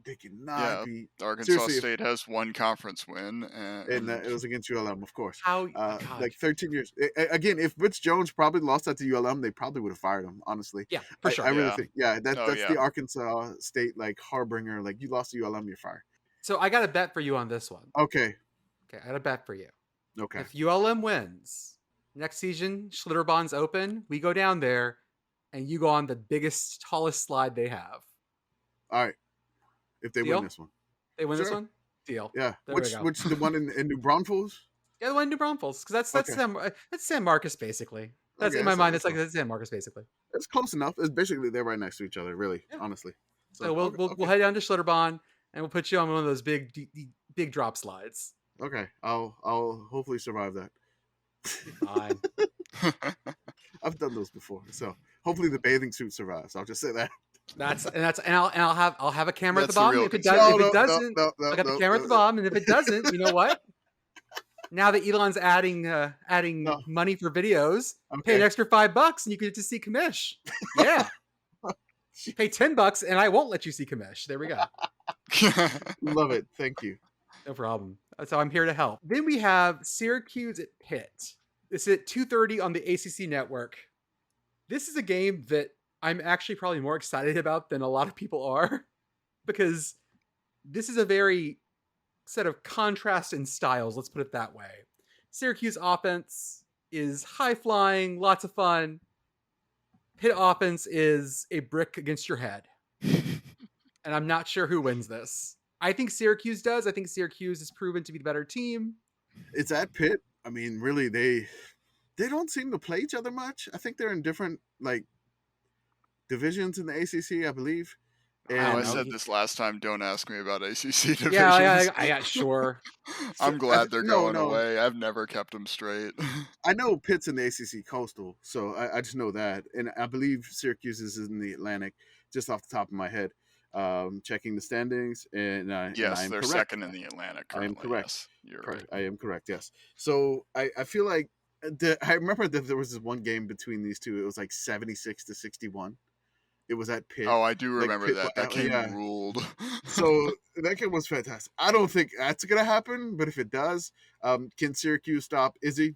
They cannot beat. Arkansas State has 1 conference win, and it was against ULM, of course. Like 13 years. Again, if Butch Jones probably lost that to ULM, they probably would have fired him. Honestly, yeah, for sure. I really think, that's the Arkansas State like harbinger. Like you lost to ULM, you're fired. So I got a bet for you on this one. Okay, I got a bet for you. Okay. If ULM wins next season, Schlitterbahn's open. We go down there, and you go on the biggest, tallest slide they have. All right. If they win this one. They win this one? Deal. Yeah. Which the one in New Braunfels? Yeah, the one in New Braunfels. Because that's San Marcos, basically. That's in my mind. That's San Marcos, basically. It's close enough. It's basically they're right next to each other, really, honestly. So we'll head down to Schlitterbahn, and we'll put you on one of those big drop slides. Okay, I'll hopefully survive that. Fine. I've done those before, so hopefully the bathing suit survives. I'll just say that. I'll have a camera at the That's the bottom. real If it concern. does, No, if it no, no, doesn't, no, no, I got the no, camera no, at the no. bottom. And if it doesn't, you know what? Now that Elon's adding No. money for videos, pay an Okay. extra $5 and you get to see Kamish. Yeah. Pay $10 and I won't let you see Kamish. There we go. Love it. Thank you. No problem. So I'm here to help. Then we have Syracuse at Pitt. This is at 2:30 on the ACC network. This is a game that I'm actually probably more excited about than a lot of people are because this is a very set of contrast in styles, let's put it that way. Syracuse offense is high flying, lots of fun. Pitt offense is a brick against your head. And I'm not sure who wins this. I think Syracuse does. I think Syracuse is proven to be the better team. It's at Pitt. I mean, really, they don't seem to play each other much. I think they're in different like divisions in the ACC, I believe. I And said this last time. Don't ask me about ACC divisions. Yeah, I got sure. I'm glad they're no, going no. away. I've never kept them straight. I know Pitt's in the ACC Coastal, so I just know that, and I believe Syracuse is in the Atlantic, just off the top of my head. Checking the standings, and Yes, I am they're correct. second in the Atlantic I am currently. correct. Yes, you're Correct. right. I am correct. Yes. So I feel like I remember that there was this one game between these two. It was like 76-61. It was at Pitt. Oh, I do Like, remember Pitt, that. That game yeah. ruled. So that game was fantastic. I don't think that's gonna happen, but if it does, can Syracuse stop Izzy?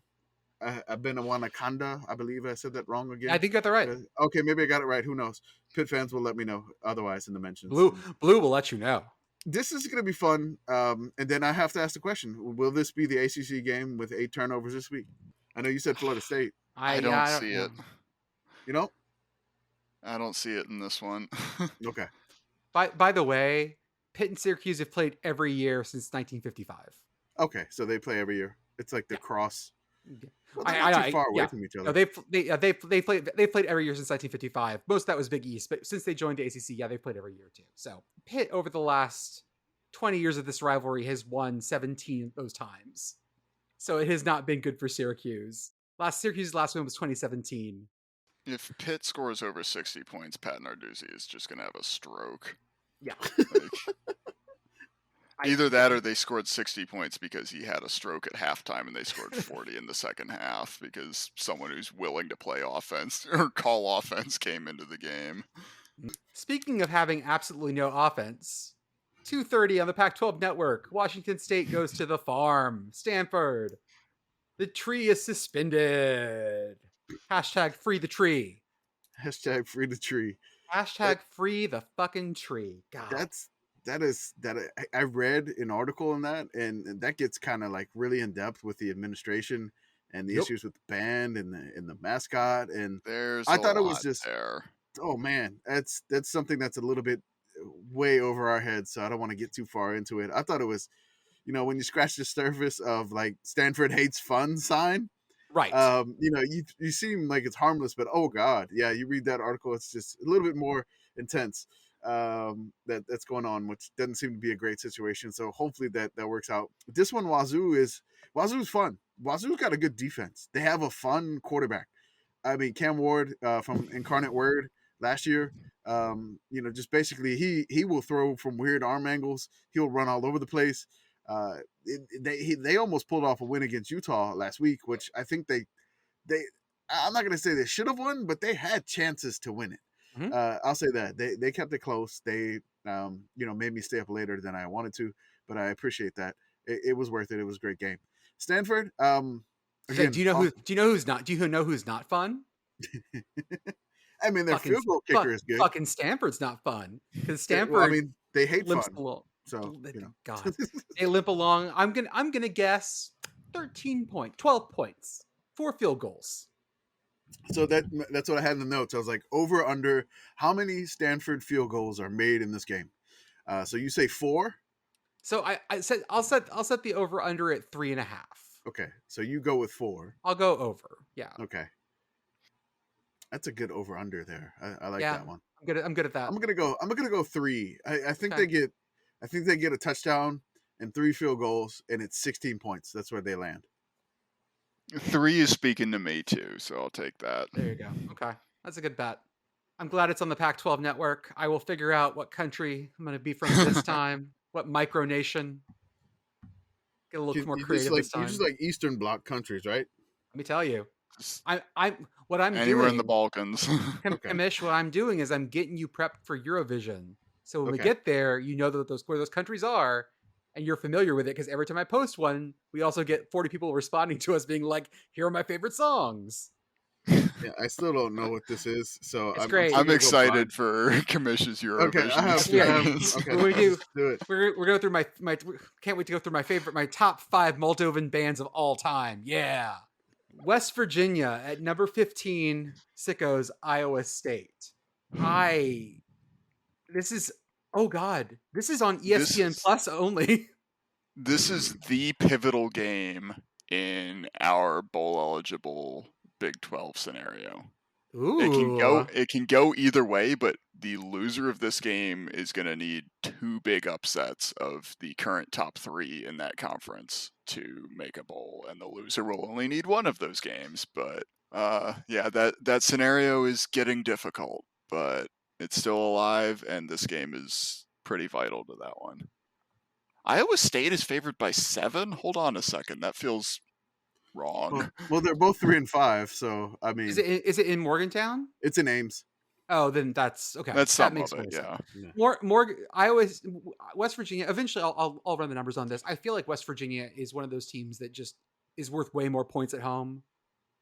Abenawanakanda, I believe I said that wrong again. I think you got that right. Okay, maybe I got it right. Who knows? Pitt fans will let me know otherwise in the mentions. Blue will let you know. This is going to be fun. And then I have to ask the question: will this be the ACC game with 8 turnovers this week? I know you said Florida State. I don't see it. You know? I don't see it in this one. Okay. By the way, Pitt and Syracuse have played every year since 1955. Okay, so they play every year. It's like the cross. Well, they're I not too far away from each other. No, they played every year since 1955. Most of that was Big East, but since they joined the ACC, yeah, they've played every year too. So Pitt over the last 20 years of this rivalry has won 17 of those times. So it has not been good for Syracuse. Syracuse's last win was 2017. If Pitt scores over 60 points, Pat Narduzzi is just going to have a stroke. Yeah. Either that or they scored 60 points because he had a stroke at halftime and they scored 40 in the second half because someone who's willing to play offense or call offense came into the game. Speaking of having absolutely no offense, 2:30 on the Pac-12 network, Washington State goes to the farm. Stanford. The tree is suspended. Hashtag free the tree. Hashtag free the tree. Hashtag free the fucking tree. God. I read an article on that, and that gets kind of like really in depth with the administration and the issues with the band and the mascot. And I thought it was just there. Oh man, that's something that's a little bit way over our heads. So I don't want to get too far into it. I thought it was, when you scratch the surface of like Stanford hates fun sign. Right. You seem like it's harmless, but oh god, yeah, you read that article, it's just a little bit more intense. That's going on, which doesn't seem to be a great situation. So hopefully that works out. This one, Wazoo's fun. Wazoo's got a good defense. They have a fun quarterback. I mean, Cam Ward from Incarnate Word last year. Just basically he will throw from weird arm angles. He'll run all over the place. They almost pulled off a win against Utah last week, which I think they I'm not going to say they should have won, but they had chances to win it. Mm-hmm. I'll say that they kept it close. They made me stay up later than I wanted to, but I appreciate that. It was worth it. It was a great game. Stanford. Again, do you know who's not fun? I mean, their field goal kicker is good. Fucking Stanford's not fun because Stanford. Well, I mean, they hate fun. So God, they limp along. I'm gonna guess 12 points, 4 field goals. So that's what I had in the notes. I was like, over under how many Stanford field goals are made in this game. So you say 4. So I said I'll set the over under at 3.5. Okay, so you go with 4. I'll go over. Yeah. Okay. That's a good over under there. I like that one. I'm good at that. I'm gonna go 3. I think they get a touchdown and 3 field goals, and it's 16 points. That's where they land. 3 is speaking to me too, so I'll take that. There you go. Okay. That's a good bet. I'm glad it's on the Pac-12 network. I will figure out what country I'm going to be from this time, what micronation. Get a little more creative this You just time. like Eastern Bloc countries, right? Let me tell you. Just What I'm anywhere in the doing, Balkans. Okay. Kamish, what I'm doing is I'm getting you prepped for Eurovision. So when we Okay. get there, you know that where those countries are, and you're familiar with it, because every time I post one, we also get 40 people responding to us being like, here are my favorite songs. Yeah, I still don't know what this is, so It's I'm great. still I'm gonna go excited blind. for Kamish's Okay, Eurovision I have. experience. Okay, When we do, let's do it. we're going through my can't wait to go through my top 5 Moldovan bands of all time. Yeah. West Virginia at number 15, Sickos, Iowa State. This is, oh God, this is on ESPN Plus only. This is the pivotal game in our bowl eligible Big 12 scenario. Ooh. It can go either way, but the loser of this game is going to need 2 big upsets of the current top 3 in that conference to make a bowl, and the loser will only need one of those games. But yeah, that scenario is getting difficult, but it's still alive, and this game is pretty vital to that one. Iowa State is favored by 7. Hold on a second, that feels wrong. Well, they're both 3 and 5, so I mean, Is it in Morgantown? it's in Ames. Oh, then that's okay. That's that some makes of it, more yeah. sense. West Virginia. Eventually, I'll run the numbers on this. I feel like West Virginia is one of those teams that just is worth way more points at home.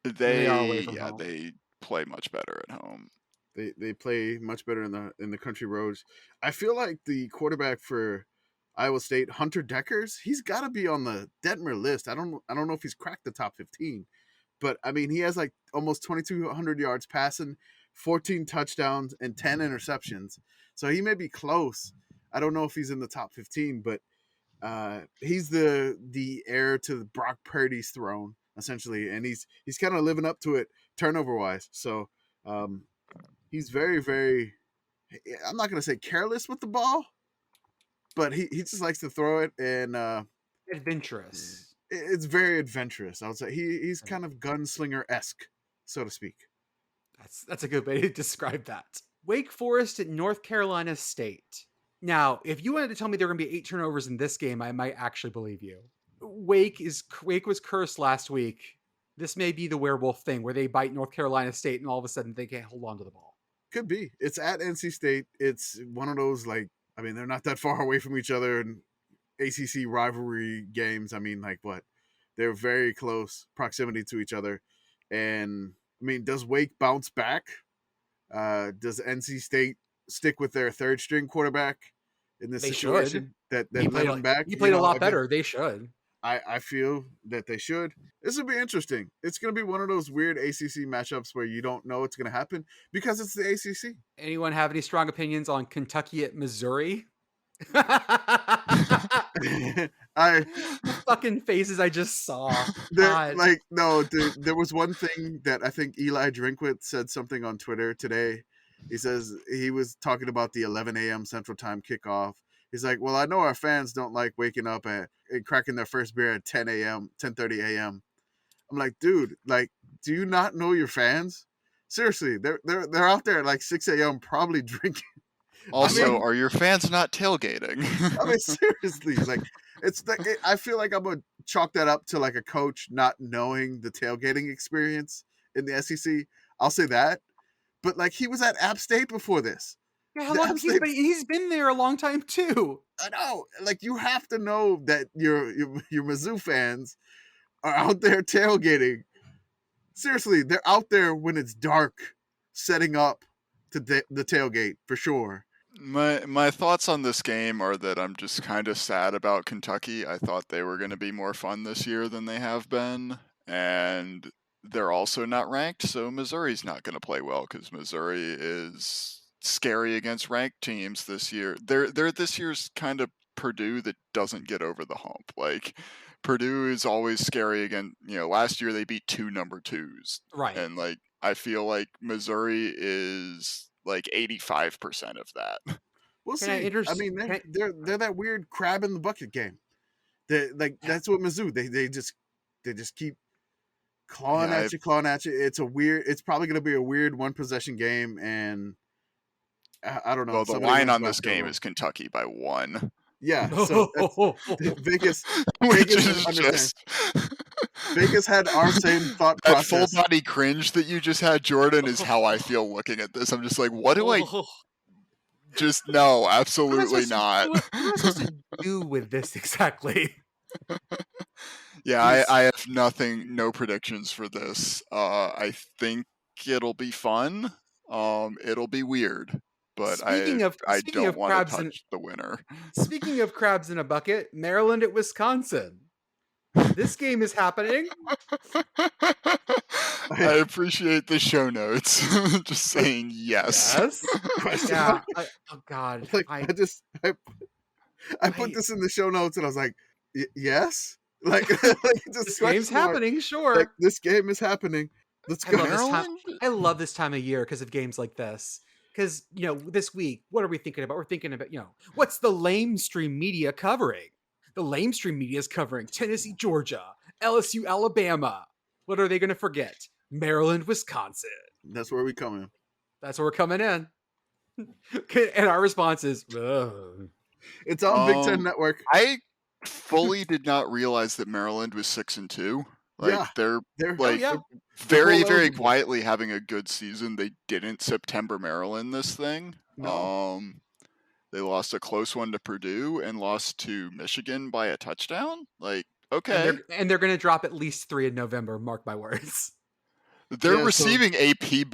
They are away from home. They play much better at home. They play much better in the country roads. I feel like the quarterback for Iowa State, Hunter Deckers, he's got to be on the Detmer list. I don't know if he's cracked the top 15, but I mean, he has like almost 2,200 yards passing, 14 touchdowns, and 10 interceptions. So he may be close. I don't know if he's in the top 15, but he's the heir to Brock Purdy's throne essentially, and he's kind of living up to it turnover wise. So he's very, very. I'm not gonna say careless with the ball, but he just likes to throw it, and Adventurous. It's very adventurous. I would say he's kind of gunslinger-esque, so to speak. That's a good way to describe that. Wake Forest at North Carolina State. Now, if you wanted to tell me there were going to be 8 turnovers in this game, I might actually believe you. Wake was cursed last week. This may be the werewolf thing where they bite North Carolina State and all of a sudden they can't hold on to the ball. Could be. It's at NC State. It's one of those, like, I mean, they're not that far away from each other in ACC rivalry games. I mean, like, what? They're very close proximity to each other. And, I mean, does Wake bounce back? Does NC State stick with their third string quarterback in this situation? That led them back? He played a lot better. They should. I feel that they should. This will be interesting. It's going to be one of those weird ACC matchups where you don't know what's going to happen because it's the ACC. Anyone have any strong opinions on Kentucky at Missouri? The fucking faces I just saw. There was one thing that I think Eli Drinkwitz said something on Twitter today. He says he was talking about the 11 a.m. Central Time kickoff. He's like, well, I know our fans don't like waking up and cracking their first beer at 10 a.m., 10:30 a.m. I'm like, dude, like, do you not know your fans? Seriously, they're out there at like 6 a.m. probably drinking. Also, are your fans not tailgating? I mean, seriously, like, I feel like I'm gonna chalk that up to like a coach not knowing the tailgating experience in the SEC. I'll say that, but like, he was at App State before this. Yeah, how long he's been there a long time too. I know. Like, you have to know that your Mizzou fans are out there tailgating. Seriously, they're out there when it's dark, setting up to the tailgate for sure. My thoughts on this game are that I'm just kind of sad about Kentucky. I thought they were going to be more fun this year than they have been, and they're also not ranked, so Missouri's not going to play well because Missouri is scary against ranked teams this year. They're this year's kind of Purdue that doesn't get over the hump. Like, Purdue is always scary again. Last year they beat 2 number 2s. Right. And like, I feel like Missouri is like 85% of that. We'll see. I mean, they're that weird crab in the bucket game. That's what Mizzou. They just keep clawing Yeah, at you, clawing at you. It's probably going to be a weird one possession game, and I don't know. well, the Somebody line runs on back this field game goal. is Kentucky by 1. Yeah, so that's Vegas. Which Vegas is understands. just Vegas had our same thought that full process. body cringe that you just had, Jordan, is how I feel looking at this. I'm just like, what do I just no, absolutely not. What am I supposed to do with this exactly? Yeah, I have no predictions for this. I think it'll be fun. It'll be weird, but I Speaking don't of want to crabs and touch the winner. speaking of crabs in a bucket, Maryland at Wisconsin. This game is happening. I appreciate the show notes. Just saying yes. Yes. Question Yeah. mark. Oh God. Like I put this in the show notes, and I was like, yes, like, like This game's happening. Sure. Like, this game is happening. Let's go. I love this time of year because of games like this. Because this week, what are we thinking about? We're thinking about what's the lamestream media covering? The lamestream media is covering Tennessee, Georgia, LSU, Alabama. What are they going to forget? Maryland, Wisconsin. That's where we come in. That's where we're coming in. And our response is, ugh. It's on Big Ten Network. I fully did not realize that Maryland was 6-2. Like, yeah, they're like very, very quietly having a good season. They didn't September Maryland this thing. No. They lost a close one to Purdue and lost to Michigan by a touchdown. Like, okay. And they're going to drop at least 3 in November, mark my words. They're receiving AP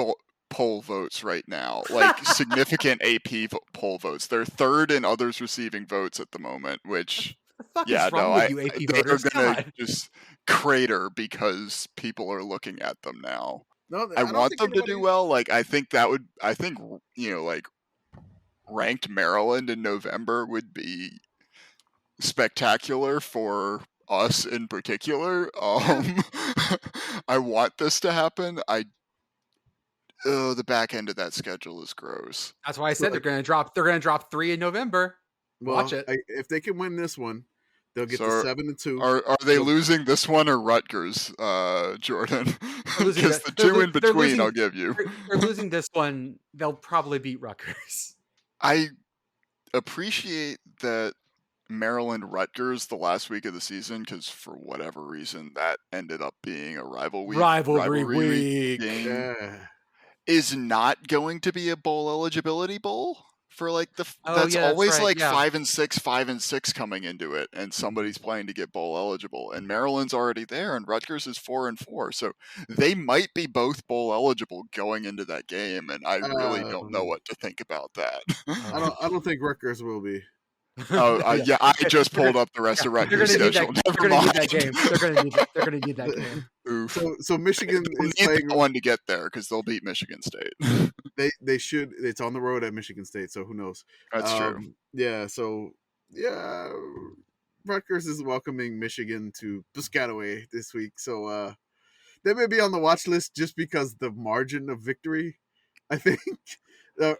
poll votes right now, like significant AP poll votes. They're third in others receiving votes at the moment, which the fuck is wrong with you, AP voters? They're going to just crater because people are looking at them now. No, I want them to do well. Like, I think like ranked Maryland in November would be spectacular for us in particular. I want this to happen. The back end of that schedule is gross. That's why I said they're going to drop 3 in November. Watch it. If they can win this one, they'll get to 7-2. Are they losing this one or Rutgers, Jordan? Because the two in between, I'll give you. They're losing this one. They'll probably beat Rutgers. I appreciate that Maryland Rutgers the last week of the season, because for whatever reason that ended up being a rivalry week game, is not going to be a bowl eligibility bowl for like that's always right. Like 5-6 coming into it, and somebody's playing to get bowl eligible, and Maryland's already there, and Rutgers is 4-4, so they might be both bowl eligible going into that game, and I really don't know what to think about that. I don't think Rutgers will be. I just pulled up the rest of Rutgers' schedule. They're going to need that game. They're going to need that game. Oof. So Michigan is playing one to get there because they'll beat Michigan State. They should. It's on the road at Michigan State, so who knows? That's true. Yeah. So Rutgers is welcoming Michigan to Piscataway this week, so they may be on the watch list just because the margin of victory, I think,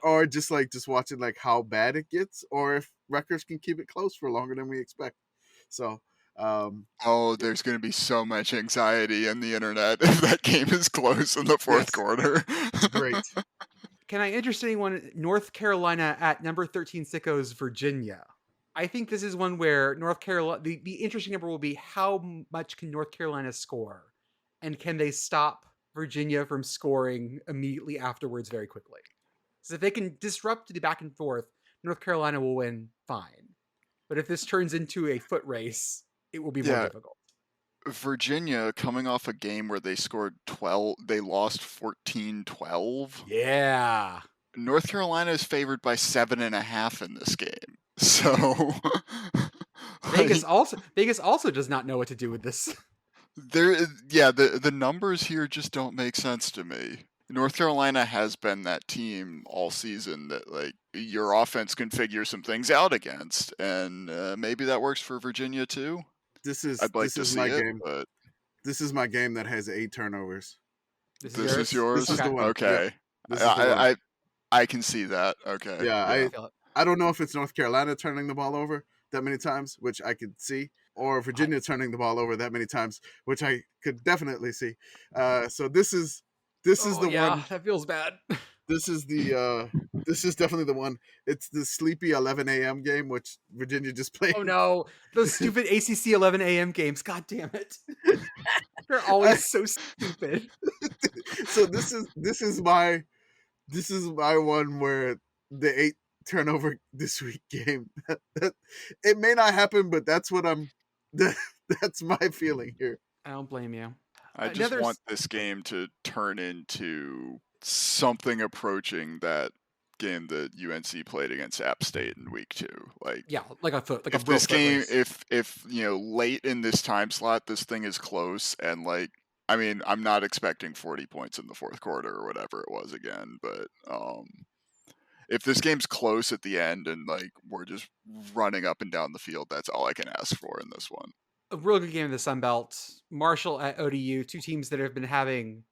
or just watching like how bad it gets, or if Rutgers can keep it close for longer than we expect. So. There's going to be so much anxiety on the internet if that game is close in the fourth quarter. Great. Can I interest anyone? North Carolina at number 13 Sickos, Virginia. I think this is one where North Carolina, the interesting number will be how much can North Carolina score, and can they stop Virginia from scoring immediately afterwards very quickly? So if they can disrupt the back and forth, North Carolina will win fine. But if this turns into a foot race, it will be more difficult. Virginia, coming off a game where they scored 12, they lost 14-12. Yeah. North Carolina is favored by 7.5 in this game. So Vegas also does not know what to do with this. The numbers here just don't make sense to me. North Carolina has been that team all season that like your offense can figure some things out against, and maybe that works for Virginia too. This is my game. But this is my game that has 8 turnovers. This is yours. This is the one. Okay, I can see that. Okay. Yeah, I don't know if it's North Carolina turning the ball over, that many times, which I could see, or Virginia turning the ball over that many times, which I could definitely see. So this is the one. That feels bad. This is the this is definitely the one. It's the sleepy 11 a.m. game, which Virginia just played. Oh no, those stupid ACC 11 a.m. games. God damn it. They're always so stupid. So this is my one where the 8 turnover this week game. It may not happen, but that's what that's my feeling here. I don't blame you. I just want this game to turn into something approaching that game that UNC played against App State in week 2. Like, yeah, like a if this game, if late in this time slot, this thing is close, and like, I mean, I'm not expecting 40 points in the fourth quarter or whatever it was again, but if this game's close at the end and like we're just running up and down the field, that's all I can ask for in this one. A real good game in the Sun Belt. Marshall at ODU, two teams that have been having,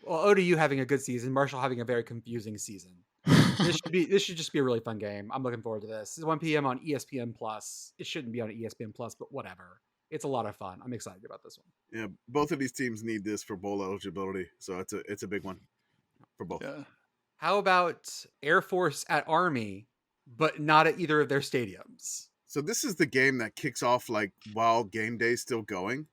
well, ODU having a good season, Marshall having a very confusing season. This should just be a really fun game. I'm looking forward to this. This is 1 p.m. on ESPN Plus. It shouldn't be on ESPN Plus, but whatever. It's a lot of fun. I'm excited about this one. Yeah, both of these teams need this for bowl eligibility, so it's a big one for both. Yeah. How about Air Force at Army, but not at either of their stadiums? So this is the game that kicks off like while game day's still going.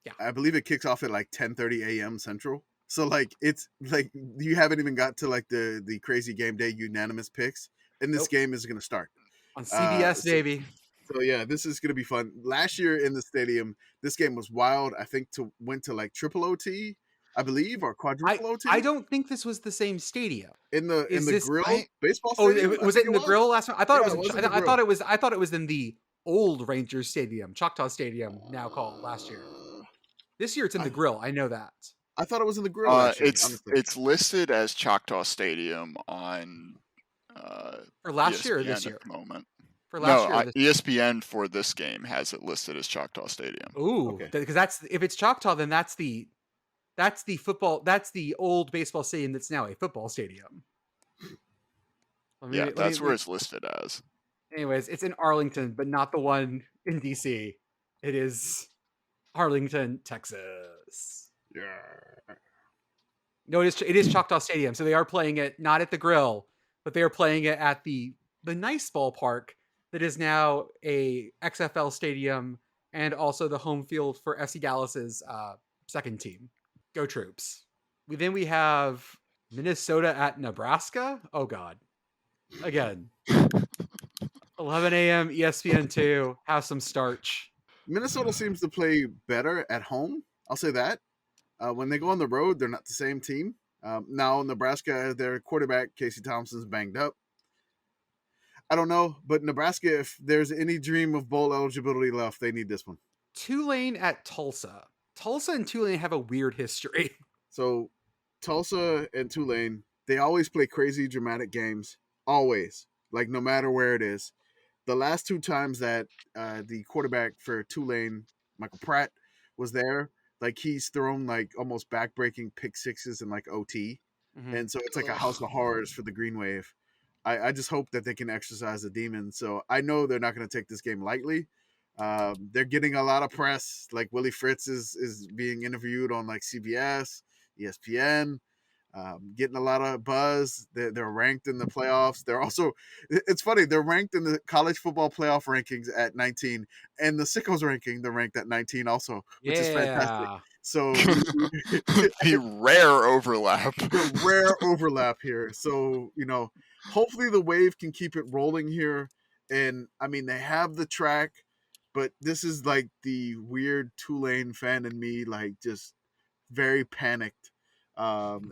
Yeah. I believe it kicks off at like 10:30 a.m. Central. So like it's like you haven't even got to like the crazy game day unanimous picks, and this game is going to start on CBS, baby. So yeah, this is going to be fun. Last year in the stadium, this game was wild. I think went to like triple OT, I believe, or quadruple OT. I don't think this was the same stadium. In the grill baseball stadium. Was it in the grill last time? I thought it was. I thought it was in the old Rangers Stadium, Choctaw Stadium, now called last year. This year it's in the grill. I know that. I thought it was in the grill. Actually, it's listed as Choctaw Stadium on for last ESPN year or this year. At the moment. For last year, ESPN for this game has it listed as Choctaw Stadium. Ooh, because that's if it's Choctaw, then that's the football. That's the old baseball stadium that's now a football stadium. That's where it's listed as. Anyways, it's in Arlington, but not the one in DC. It is Arlington, Texas. Yeah. No, it is Choctaw Stadium. So they are playing it not at the grill, but they are playing it at the nice ballpark that is now a XFL stadium and also the home field for FC Dallas's second team. Go Troops. We have Minnesota at Nebraska. Oh God. Again. 11 a.m. ESPN2. Have some starch. Minnesota seems to play better at home. I'll say that. When they go on the road, they're not the same team. Now Nebraska, their quarterback, Casey Thompson's banged up. I don't know, but Nebraska, if there's any dream of bowl eligibility left, they need this one. Tulane at Tulsa. Tulsa and Tulane have a weird history. So Tulsa and Tulane, they always play crazy, dramatic games. Always. Like, no matter where it is. The last 2 times that the quarterback for Tulane, Michael Pratt, was there, like, he's thrown, like, almost back-breaking pick sixes in, like, OT. Mm-hmm. And so it's like a house of horrors for the Green Wave. I just hope that they can exercise the demon. So I know they're not going to take this game lightly. They're getting a lot of press. Like, Willie Fritz is being interviewed on, like, CBS, ESPN. Getting a lot of buzz. They're ranked in the playoffs. They're also, it's funny, they're ranked in the college football playoff rankings at 19, and the Sickos ranking, they're ranked at 19 also, which is fantastic. So the rare overlap. The rare overlap here. So, hopefully the Wave can keep it rolling here. And I mean, they have the track, but this is like the weird Tulane fan in me, like, just very panicked.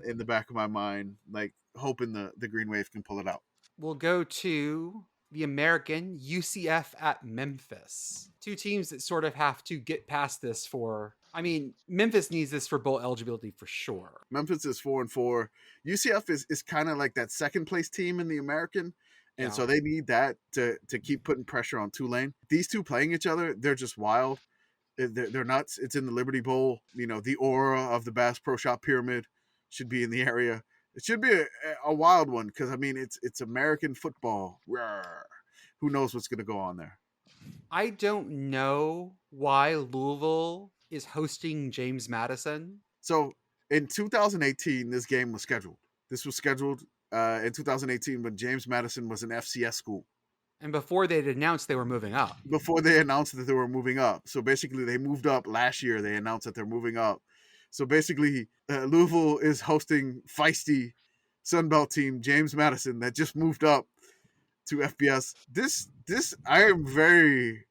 In the back of my mind, like, hoping the Green Wave can pull it out. We'll go to the American, UCF at Memphis. 2 teams that sort of have to get past this Memphis needs this for bowl eligibility for sure. Memphis is 4-4. UCF is kind of like that second place team in the American. And so they need that to keep putting pressure on Tulane. These two playing each other, they're just wild. They're nuts. It's in the Liberty Bowl. The aura of the Bass Pro Shop Pyramid should be in the area. It should be a wild one because, I mean, it's American football. Rawr. Who knows what's going to go on there? I don't know why Louisville is hosting James Madison. So in 2018, this game was scheduled. This was scheduled in 2018 when James Madison was an FCS school. And before they'd announced they were moving up. Before they announced that they were moving up. So basically, they moved up last year. They announced that they're moving up. So basically, Louisville is hosting feisty Sunbelt team James Madison that just moved up to FBS. This I am very.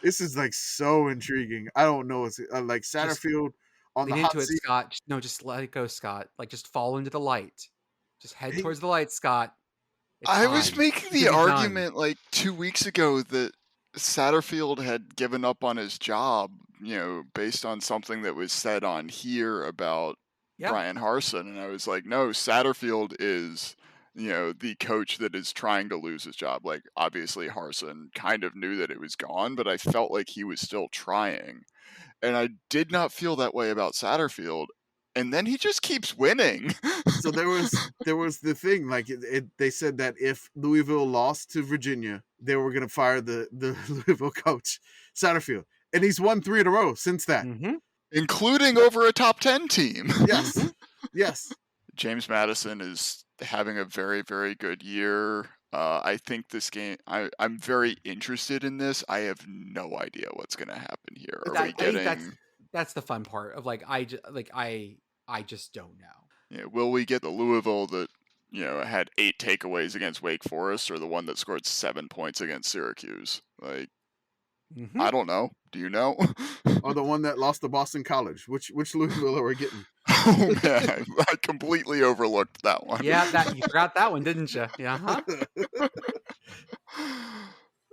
This is like so intriguing. I don't know. It's like Satterfield on the Lean hot into it, seat. Scott. No, just let it go, Scott. Like, just fall into the light. Just head Hey. towards the light, Scott. It's I fine. was making the You'll be done. argument like 2 weeks ago that Satterfield had given up on his job, based on something that was said on here about Yeah. Brian Harsin. And I was like, no, Satterfield is, the coach that is trying to lose his job. Like, obviously, Harsin kind of knew that it was gone, but I felt like he was still trying. And I did not feel that way about Satterfield. And then he just keeps winning. So there was the thing, like they said that if Louisville lost to Virginia, they were gonna fire the Louisville coach Satterfield, and he's won 3 in a row since that, including over a top 10 team. Yes, yes. James Madison is having a very, very good year. I think this game, I'm very interested in this. I have no idea what's going to happen here. I think that's the fun part of I just don't know. Yeah, will we get the Louisville that had 8 takeaways against Wake Forest, or the one that scored 7 points against Syracuse? Like, I don't know. Do you know? Or the one that lost to Boston College? Which Louisville are we getting? Oh man, I completely overlooked that one. Yeah, you forgot that one, didn't you? Yeah. Huh?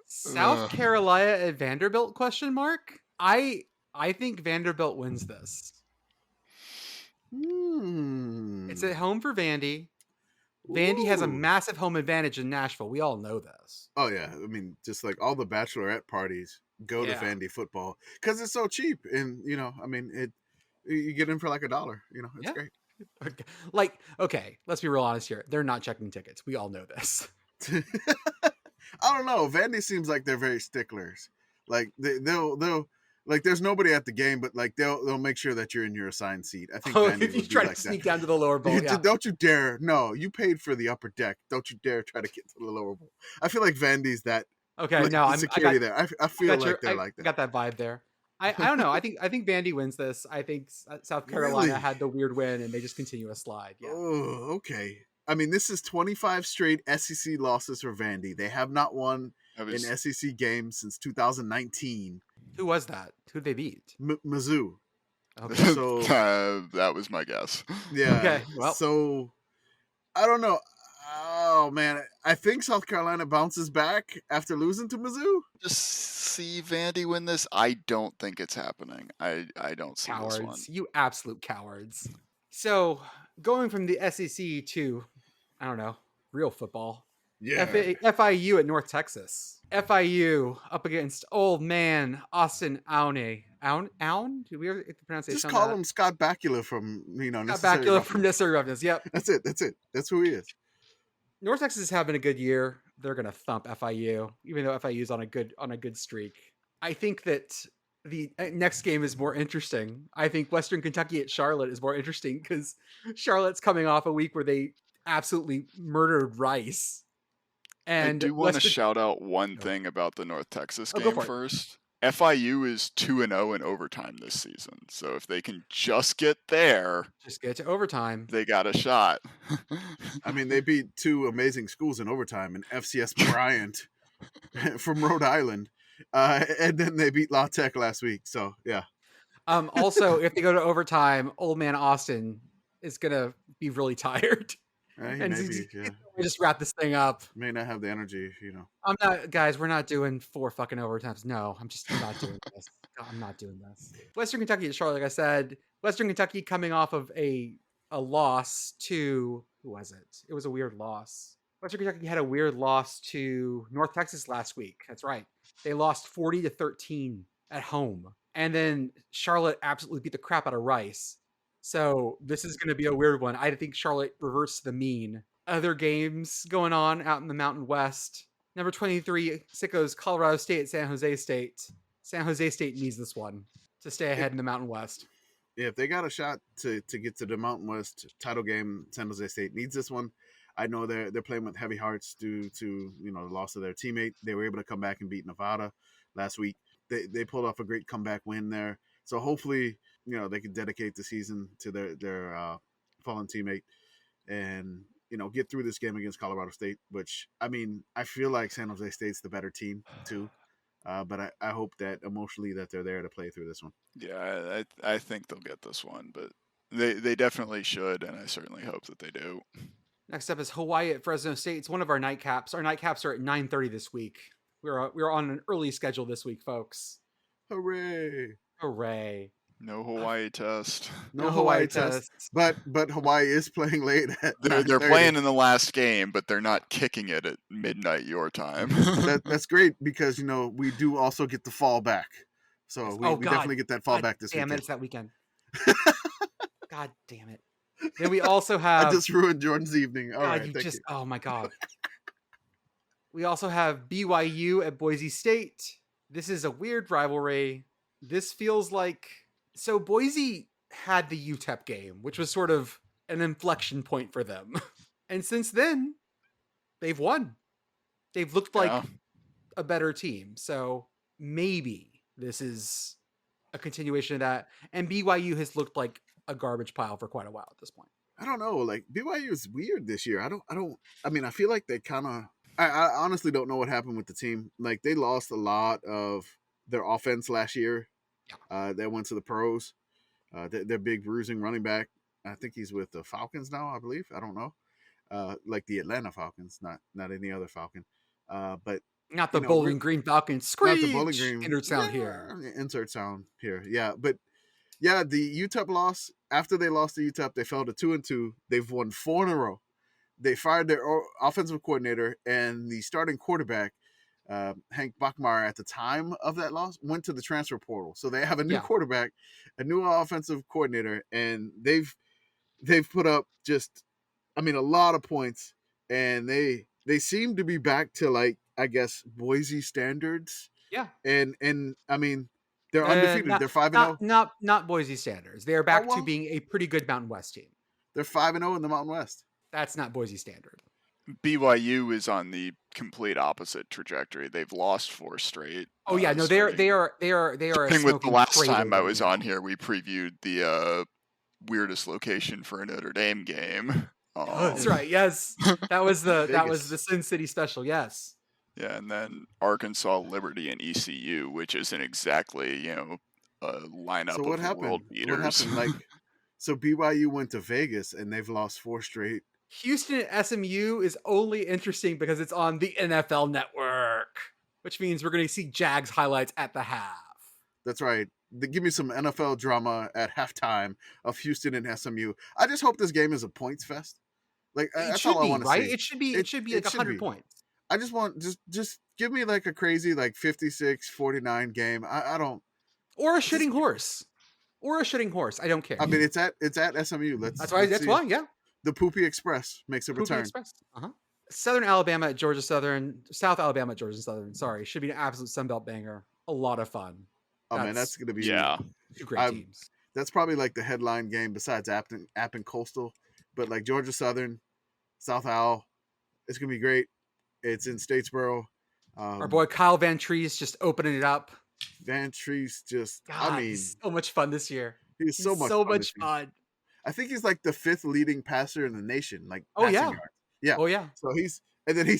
South Carolina at Vanderbilt? ? I think Vanderbilt wins this. It's at home for Vandy. Vandy has a massive home advantage in Nashville. We all know this. Oh yeah, I mean, just like all the bachelorette parties go to Vandy football because it's so cheap, and I mean, you get in for like $1. It's great. Okay, let's be real honest here. They're not checking tickets. We all know this. I don't know. Vandy seems like they're very sticklers. Like they'll like there's nobody at the game, but like they'll make sure that you're in your assigned seat. I think Vandy if you try to sneak down to the lower bowl, don't you dare! No, you paid for the upper deck. Don't you dare try to get to the lower bowl. I feel like Vandy's that. Okay, no, I'm security there. I feel like they're like that. I got that vibe there. I don't know. I think Vandy wins this. I think South Carolina had the weird win, and they just continue a slide. Yeah. Oh, okay. I mean, this is 25 straight SEC losses for Vandy. They have not won an SEC game since 2019. Who was that? Who did they beat? Mizzou. Okay. So that was my guess. Yeah. Okay. Well, so I don't know. Oh man, I think South Carolina bounces back after losing to Mizzou. Just see Vandy win this. I don't think it's happening. I don't see cowards. this one. You absolute cowards. So going from the SEC to, I don't know, real football. Yeah. FIU at North Texas. FIU up against old man Austin Aune. Aune? Do we ever get the pronunciation? Just call him Scott Bakula from Scott Bakula from Necessary Roughness. Yep. That's it. That's who he is. North Texas is having a good year. They're gonna thump FIU, even though FIU is on a good streak. I think that the next game is more interesting. I think Western Kentucky at Charlotte is more interesting because Charlotte's coming off a week where they absolutely murdered Rice. And I do want to shout out one thing about the North Texas game first. FIU is 2-0 in overtime this season. So if they can just get there, just get to overtime, they got a shot. I mean, they beat 2 amazing schools in overtime, and FCS Bryant from Rhode Island, and then they beat La Tech last week. So yeah. Also, if they go to overtime, old man Austin is gonna be really tired. And just wrap this thing up. May not have the energy, I'm not, guys. We're not doing 4 fucking overtimes. No, I'm not doing this. I'm not doing this. Western Kentucky at Charlotte, like I said. Western Kentucky coming off of a loss to, who was it? It was a weird loss. Western Kentucky had a weird loss to North Texas last week. That's right. They lost 40-13 at home, and then Charlotte absolutely beat the crap out of Rice. So this is going to be a weird one. I think Charlotte reverts to the mean. Other games going on out in the Mountain West. Number 23, Sickos, Colorado State, San Jose State. San Jose State needs this one to stay ahead in the Mountain West. If they got a shot to get to the Mountain West title game, San Jose State needs this one. I know they're playing with heavy hearts due to the loss of their teammate. They were able to come back and beat Nevada last week. They pulled off a great comeback win there. So hopefully they can dedicate the season to their fallen teammate and get through this game against Colorado State. Which I feel like San Jose State's the better team too. But I hope that emotionally that they're there to play through this one. Yeah, I think they'll get this one, but they definitely should, and I certainly hope that they do. Next up is Hawaii at Fresno State. It's one of our nightcaps. Our nightcaps are at 9:30 this week. We're on an early schedule this week, folks. Hooray! Hooray! No Hawaii test. No Hawaii test. But Hawaii is playing late at They're playing in the last game, but they're not kicking it at midnight your time. That's great because we do also get the fall back. So we definitely get that fall back this weekend. Damn it, it's that weekend. God damn it. Then we also have... I just ruined Jordan's evening. All right, thank you. Oh my God. We also have BYU at Boise State. This is a weird rivalry. This feels like... So Boise had the UTEP game, which was sort of an inflection point for them. And since then, they've won. They've looked like a better team. So maybe this is a continuation of that. And BYU has looked like a garbage pile for quite a while at this point. I don't know. Like BYU is weird this year. I feel like they kind of... I honestly don't know what happened with the team. Like they lost a lot of their offense last year. They went to the pros. Their big bruising running back. I think he's with the Falcons now, I believe. I don't know. Like the Atlanta Falcons, not any other Falcon. But not the Bowling Green Falcons. Screech! Not the Bowling Green. Insert sound here. Insert sound here. Yeah, but yeah, the UTEP loss. After they lost to UTEP, they fell to 2-2. They've won 4 in a row. They fired their offensive coordinator and the starting quarterback. Hank Bachmeier at the time of that loss went to the transfer portal. So they have a new quarterback, a new offensive coordinator, and they've put up just a lot of points, and they seem to be back to like I guess Boise standards. Yeah. And they're undefeated. They're 5-0. Not Boise standards. They're back to being a pretty good Mountain West team. They're 5-0 in the Mountain West. That's not Boise standard. BYU is on the complete opposite trajectory. They've lost 4 straight. Oh yeah, no, they are. Starting with the last time I was on here, we previewed the weirdest location for a Notre Dame game. That's right. Yes, that was the Sin City special. Yes. Yeah, and then Arkansas, Liberty, and ECU, which isn't exactly a lineup of world beaters. What happened? So BYU went to Vegas and they've lost 4 straight. Houston at SMU is only interesting because it's on the NFL Network, which means we're going to see Jags highlights at the half. That's right. Give me some NFL drama at halftime of Houston and SMU. I just hope this game is a points fest. Like that's all I want to see. It should be like 100 points. I just want just give me like a crazy like 56-49 game. I don't. Or a shitting horse. I don't care. It's at SMU. That's why. Yeah. The Poopy Express makes a return. Southern Alabama at Georgia Southern. South Alabama at Georgia Southern. Sorry. Should be an absolute Sunbelt banger. A lot of fun. Man, that's going to be... Two great teams. That's probably like the headline game besides App and Coastal. But like Georgia Southern, South Al, it's going to be great. It's in Statesboro. Our boy Kyle Van Treese just opening it up. Van Treese just... he's so much fun this year. He's so much fun. I think he's like the 5th leading passer in the nation. Like, yards. Yeah. Oh yeah. So he's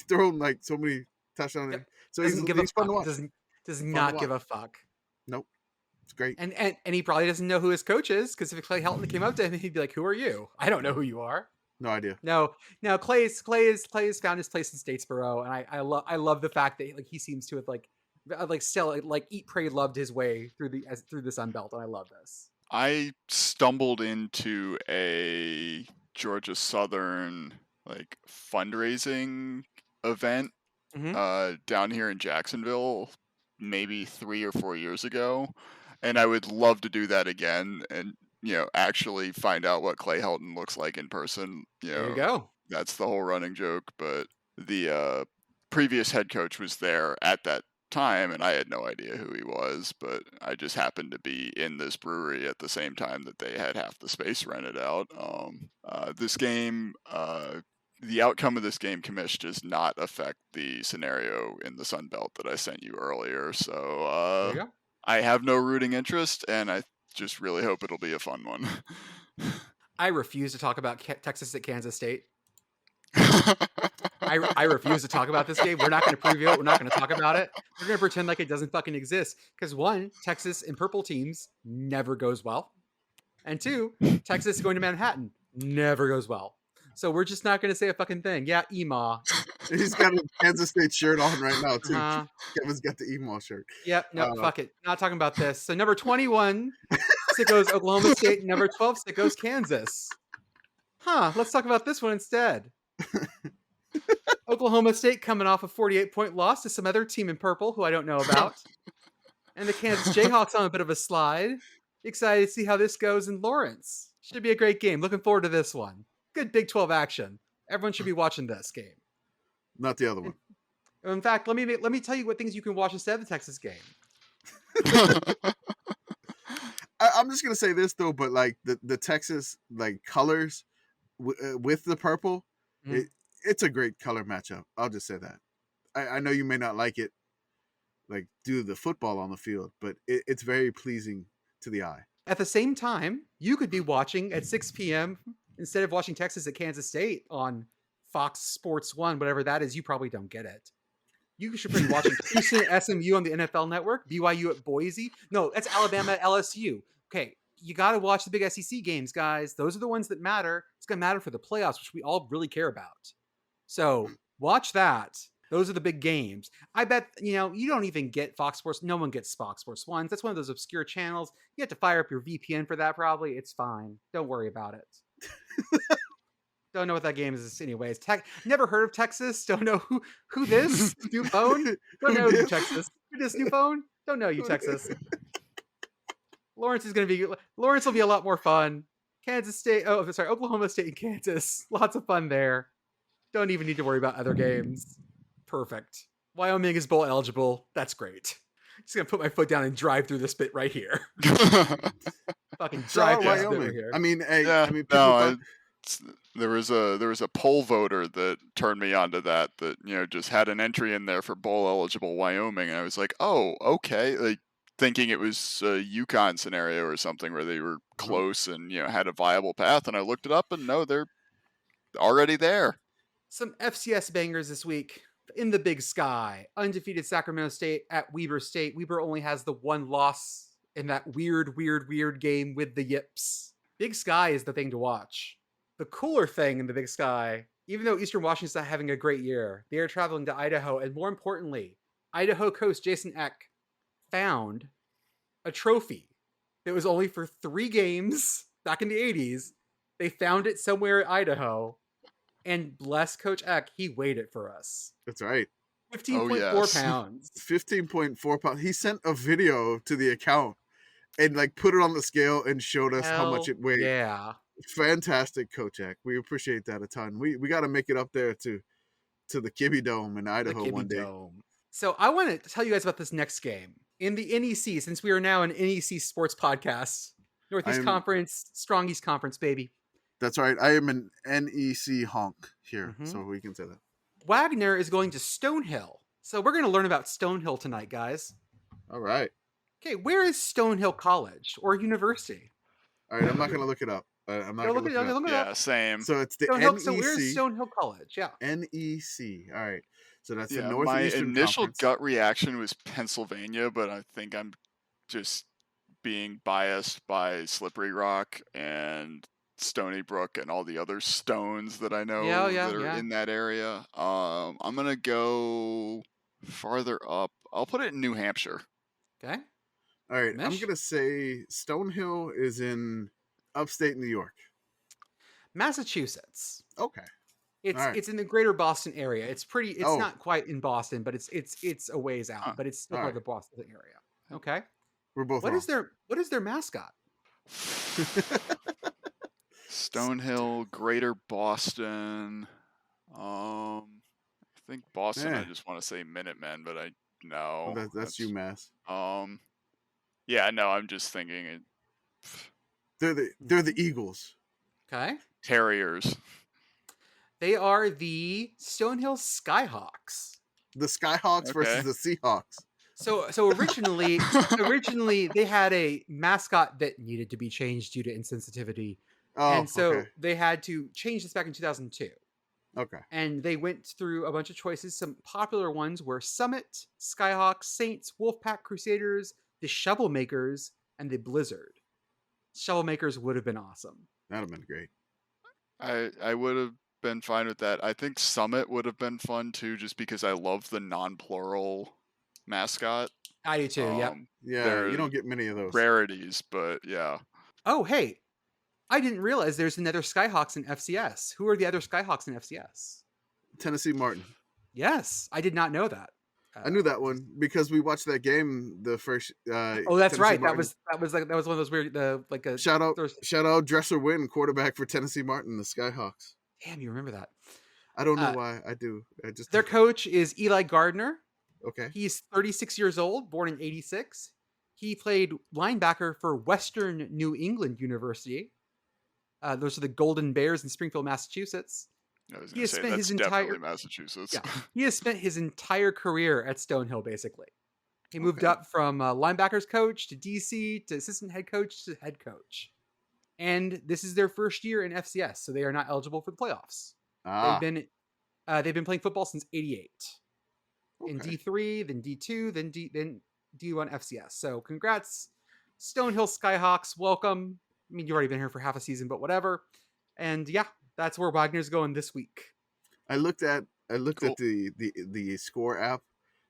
thrown like so many touchdowns. Yep. So he's fun to watch. Does not give a fuck. Nope. It's great. And he probably doesn't know who his coach is because if Clay Helton came up to him, he'd be like, "Who are you? I don't know who you are." No idea. No. Clay has found his place in Statesboro, and I love the fact that like he seems to have still eat, pray, loved his way through the Sun Belt, and I love this. I stumbled into a Georgia Southern fundraising event down here in Jacksonville maybe 3 or 4 years ago, and I would love to do that again and actually find out what Clay Helton looks like in person. There you go. That's the whole running joke, but the previous head coach was there at that time, and I had no idea who he was, but I just happened to be in this brewery at the same time that they had half the space rented out. This game, the outcome of this game, Commish, does not affect the scenario in the Sun Belt that I sent you earlier. So There you go. I have no rooting interest, and I just really hope it'll be a fun one. I refuse to talk about Texas at Kansas State. I refuse to talk about this game. We're not going to preview it. We're not going to talk about it. We're going to pretend like it doesn't fucking exist. Because one, Texas and purple teams never goes well. And two, Texas going to Manhattan never goes well. So we're just not going to say a fucking thing. Yeah, Emaw. He's got a Kansas State shirt on right now, too. Kevin's got the Emaw shirt. Yep, no, fuck it. Not talking about this. So number 21, Sickos, Oklahoma State. Number 12, Sickos, Kansas. Let's talk about this one instead. Oklahoma State coming off a 48-point loss to some other team in purple who I don't know about. And the Kansas Jayhawks on a bit of a slide. Excited to see how this goes in Lawrence. Should be a great game. Looking forward to this one. Good Big 12 action. Everyone should be watching this game. Not the other one. In fact, let me tell you what things you can watch instead of the Texas game. I'm just gonna say this though, but like the Texas like colors with the purple, it's a great color matchup. I'll just say that. I know you may not like it, like due to the football on the field, but it's very pleasing to the eye. At the same time, you could be watching at 6 p.m. instead of watching Texas at Kansas State on Fox Sports 1, whatever that is. You probably don't get it. You should be watching Houston at SMU on the NFL Network, BYU at Boise. No, that's Alabama at LSU. Okay, you got to watch the big SEC games, guys. Those are the ones that matter. It's going to matter for the playoffs, which we all really care about. So watch that. Those are the big games. I bet, you don't even get Fox Sports. No one gets Fox Sports 1. That's one of those obscure channels. You have to fire up your VPN for that probably. It's fine. Don't worry about it. Don't know what that game is anyways. Never heard of Texas. Don't know who this? New phone? Don't know you, Texas. Who this new phone? Don't know you, Texas. Lawrence will be a lot more fun. Oklahoma State and Kansas. Lots of fun there. Don't even need to worry about other games. Perfect. Wyoming is bowl eligible. That's great. Just gonna put my foot down and drive through this bit right here. Fucking drive through this bit right here. I mean, there was a poll voter that turned me onto that just had an entry in there for bowl eligible Wyoming, and I was like, oh, okay, like thinking it was a UConn scenario or something where they were close and had a viable path, and I looked it up and no, they're already there. Some FCS bangers this week. In the Big Sky, undefeated Sacramento State at Weber State. Weber only has the one loss in that weird game with the Yips. Big Sky is the thing to watch. The cooler thing in the Big Sky, even though Eastern Washington's not having a great year, they are traveling to Idaho, and more importantly, Idaho coach Jason Eck found a trophy that was only for 3 games back in the 80s. They found it somewhere in Idaho. And bless Coach Eck, he weighed it for us. That's right. 15.4 pounds. 15.4 pounds. He sent a video to the account and put it on the scale and showed us how much it weighed. Yeah. Fantastic, Coach Eck. We appreciate that a ton. We got to make it up there to the Kibbe Dome in Idaho one day. So I want to tell you guys about this next game. In the NEC, since we are now an NEC sports podcast, Northeast Conference, Strong East Conference, baby. That's right. I am an NEC honk here, so we can say that. Wagner is going to Stonehill. So we're going to learn about Stonehill tonight, guys. All right. Okay, where is Stonehill College or University? All right, I'm not going to look it up. I'm not going to look it up. Yeah, same. So it's the Stonehill, NEC. So where's Stonehill College? Yeah. NEC. All right. So that's the Northeastern Northeastern My initial Conference. gut reaction was Pennsylvania, but I think I'm just being biased by Slippery Rock and Stony Brook and all the other stones that I know that are in that area. I'm gonna go farther up. I'll put it in New Hampshire. Okay. All right. I'm gonna say Stonehill is in upstate New York. Massachusetts. Okay. It's in the greater Boston area. It's pretty. It's not quite in Boston, but it's a ways out. But it's still part of the Boston area. Okay. We're both. What is their mascot? Stonehill, Greater Boston. I think Boston. I Eh, just want to say Minutemen, but I well, no. that's UMass. Yeah, no. I'm just thinking They're the Eagles. Okay. Terriers. They are the Stonehill Skyhawks. The Skyhawks versus Okay. the Seahawks. So originally they had a mascot that needed to be changed due to insensitivity. Oh, And so okay. they had to change this back in 2002. Okay. And they went through a bunch of choices. Some popular ones were Summit, Skyhawks, Saints, Wolfpack Crusaders, the Shovel Makers, and the Blizzard. Shovel Makers would have been awesome. That'd have been great. I would have been fine with that. I think Summit would have been fun too, just because I love the non-plural mascot. I do too, yep. Yeah, They're you don't get many of those. rarities, but yeah. Oh, hey, I didn't realize there's another Skyhawks in FCS. Who are the other Skyhawks in FCS? Tennessee Martin. Yes, I did not know that. I knew that one because we watched that game the first. Oh, that's Tennessee right. Martin. That was one of those weird Shout out Dresser Wynn, quarterback for Tennessee Martin, the Skyhawks. Damn, you remember that? I don't know why. I do. I just Their coach is Eli Gardner. Okay. He's 36 years old, born in 86. He played linebacker for Western New England University. Those are the Golden Bears in Springfield, Massachusetts. I was He gonna has say spent that's his definitely entire Massachusetts. yeah, he has spent his entire career at Stonehill. Basically, he moved up from linebackers coach to DC to assistant head coach to head coach, and this is their first year in FCS, so they are not eligible for the playoffs. They've been playing football since '88 in D3, then D2, then D1 FCS. So congrats, Stonehill Skyhawks. Welcome. I mean, you've already been here for half a season, but whatever. And yeah, that's where Wagner's going this week. I looked at the score app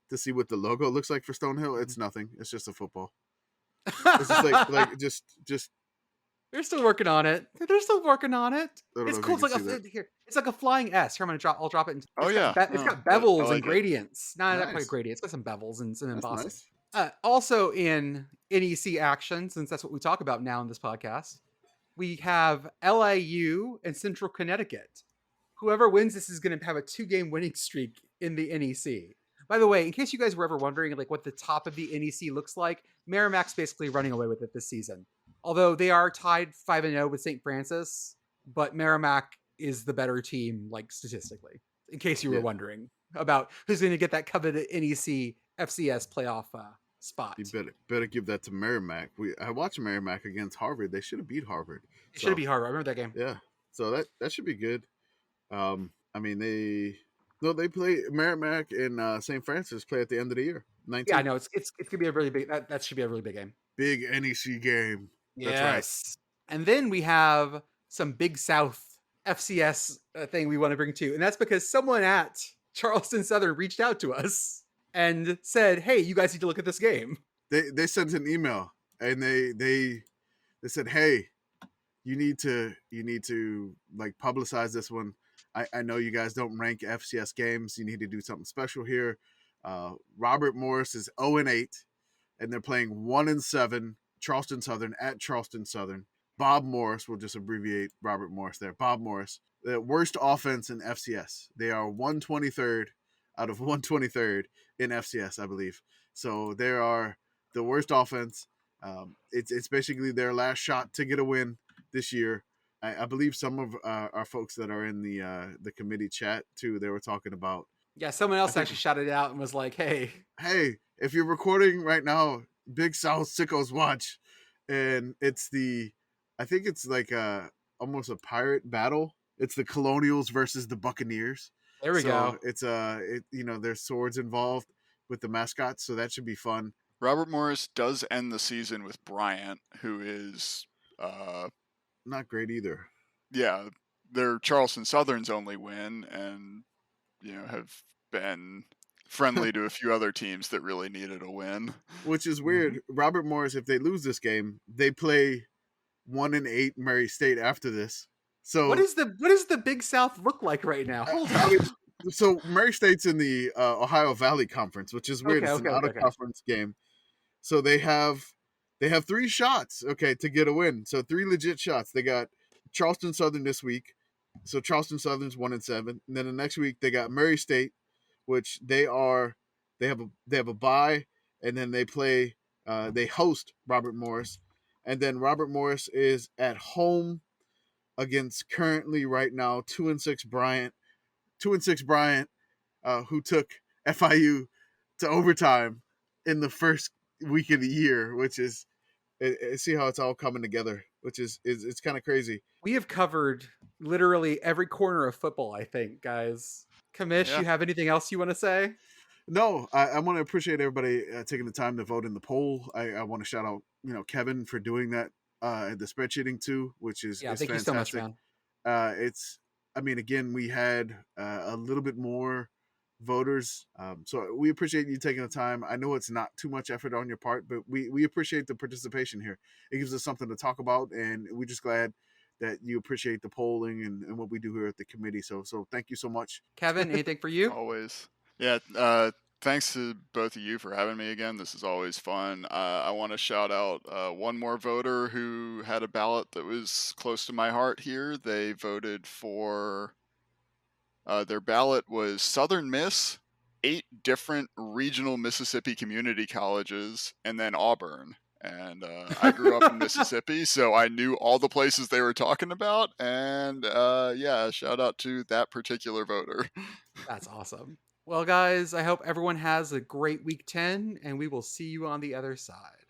to see what the logo looks like for Stonehill. It's nothing. It's just a football. It's just just. They're still working on it. It's cool. It's like a flying S. Here, I'll drop it. It's got bevels and gradients. Not quite gradients. It's got some bevels and some embossing. Nice. Also in NEC action, since that's what we talk about now in this podcast, we have LIU and Central Connecticut. Whoever wins this is going to have a 2-game winning streak in the NEC. By the way, in case you guys were ever wondering what the top of the NEC looks like, Merrimack's basically running away with it this season. Although they are tied 5-0 with St. Francis, but Merrimack is the better team, statistically. In case you were wondering about who's going to get that coveted NEC FCS playoff spot. You better give that to Merrimack. I watched Merrimack against Harvard. They should have beat Harvard. They should have beat Harvard. I remember that game. Yeah, so that should be good. I mean they play Merrimack and St. Francis play at the end of the year. 19. Yeah, I know it's gonna be a really big. That should be a really big game. Big NEC game. Yes. That's right. And then we have some Big South FCS thing we want to bring to, and that's because someone at Charleston Southern reached out to us and said, "Hey, you guys need to look at this game." They sent an email and they said, "Hey, you need to publicize this one. I know you guys don't rank FCS games. You need to do something special here." Robert Morris is 0-8, and they're playing 1-7. Charleston Southern at Charleston Southern. Bob Morris, we'll just abbreviate Robert Morris there. Bob Morris, the worst offense in FCS. They are 123rd out of 123rd in FCS, I believe. So they are the worst offense. It's basically their last shot to get a win this year. I believe some of our folks that are in the committee chat too, they were talking about. Yeah, someone else actually shouted it out and was like, hey, if you're recording right now, Big South Sickos watch, and I think it's almost a pirate battle. It's the Colonials versus the Buccaneers. There we go. It's there's swords involved with the mascots, so that should be fun. Robert Morris does end the season with Bryant, who is not great either. Yeah, they're Charleston Southern's only win, and have been friendly to a few other teams that really needed a win. Which is weird. Robert Morris, if they lose this game, they play 1-8 Murray State after this. So what does the Big South look like right now? Hold on. So Murray State's in the Ohio Valley Conference, which is weird. It's an out-of-conference game. So they have 3 shots, to get a win. So 3 legit shots. They got Charleston Southern this week. So Charleston Southern's 1-7. And then the next week they got Murray State. which they have a bye, and then they host Robert Morris, and then Robert Morris is at home against currently right now 2-6 Bryant, 2-6 Bryant, who took FIU to overtime in the first week of the year, which is see how it's all coming together, which is it's kind of crazy. We have covered literally every corner of football, I think, guys. Kamish, Yeah. you have anything else you want to say? No, I want to appreciate everybody taking the time to vote in the poll. I want to shout out Kevin for doing that the spreadsheeting too, which is Yeah, is thank you so much, fantastic. man. It's I mean again we had a little bit more voters, so we appreciate you taking the time. I know it's not too much effort on your part, but we appreciate the participation here. It gives us something to talk about, and we're just glad that you appreciate the polling and what we do here at the committee. So thank you so much. Kevin, anything for you? Always. Yeah. Thanks to both of you for having me again. This is always fun. I want to shout out one more voter who had a ballot that was close to my heart here. They voted for their ballot was Southern Miss, 8 different regional Mississippi community colleges, and then Auburn. And I grew up in Mississippi, so I knew all the places they were talking about. And yeah, shout out to that particular voter. That's awesome. Well, guys, I hope everyone has a great week 10, and we will see you on the other side.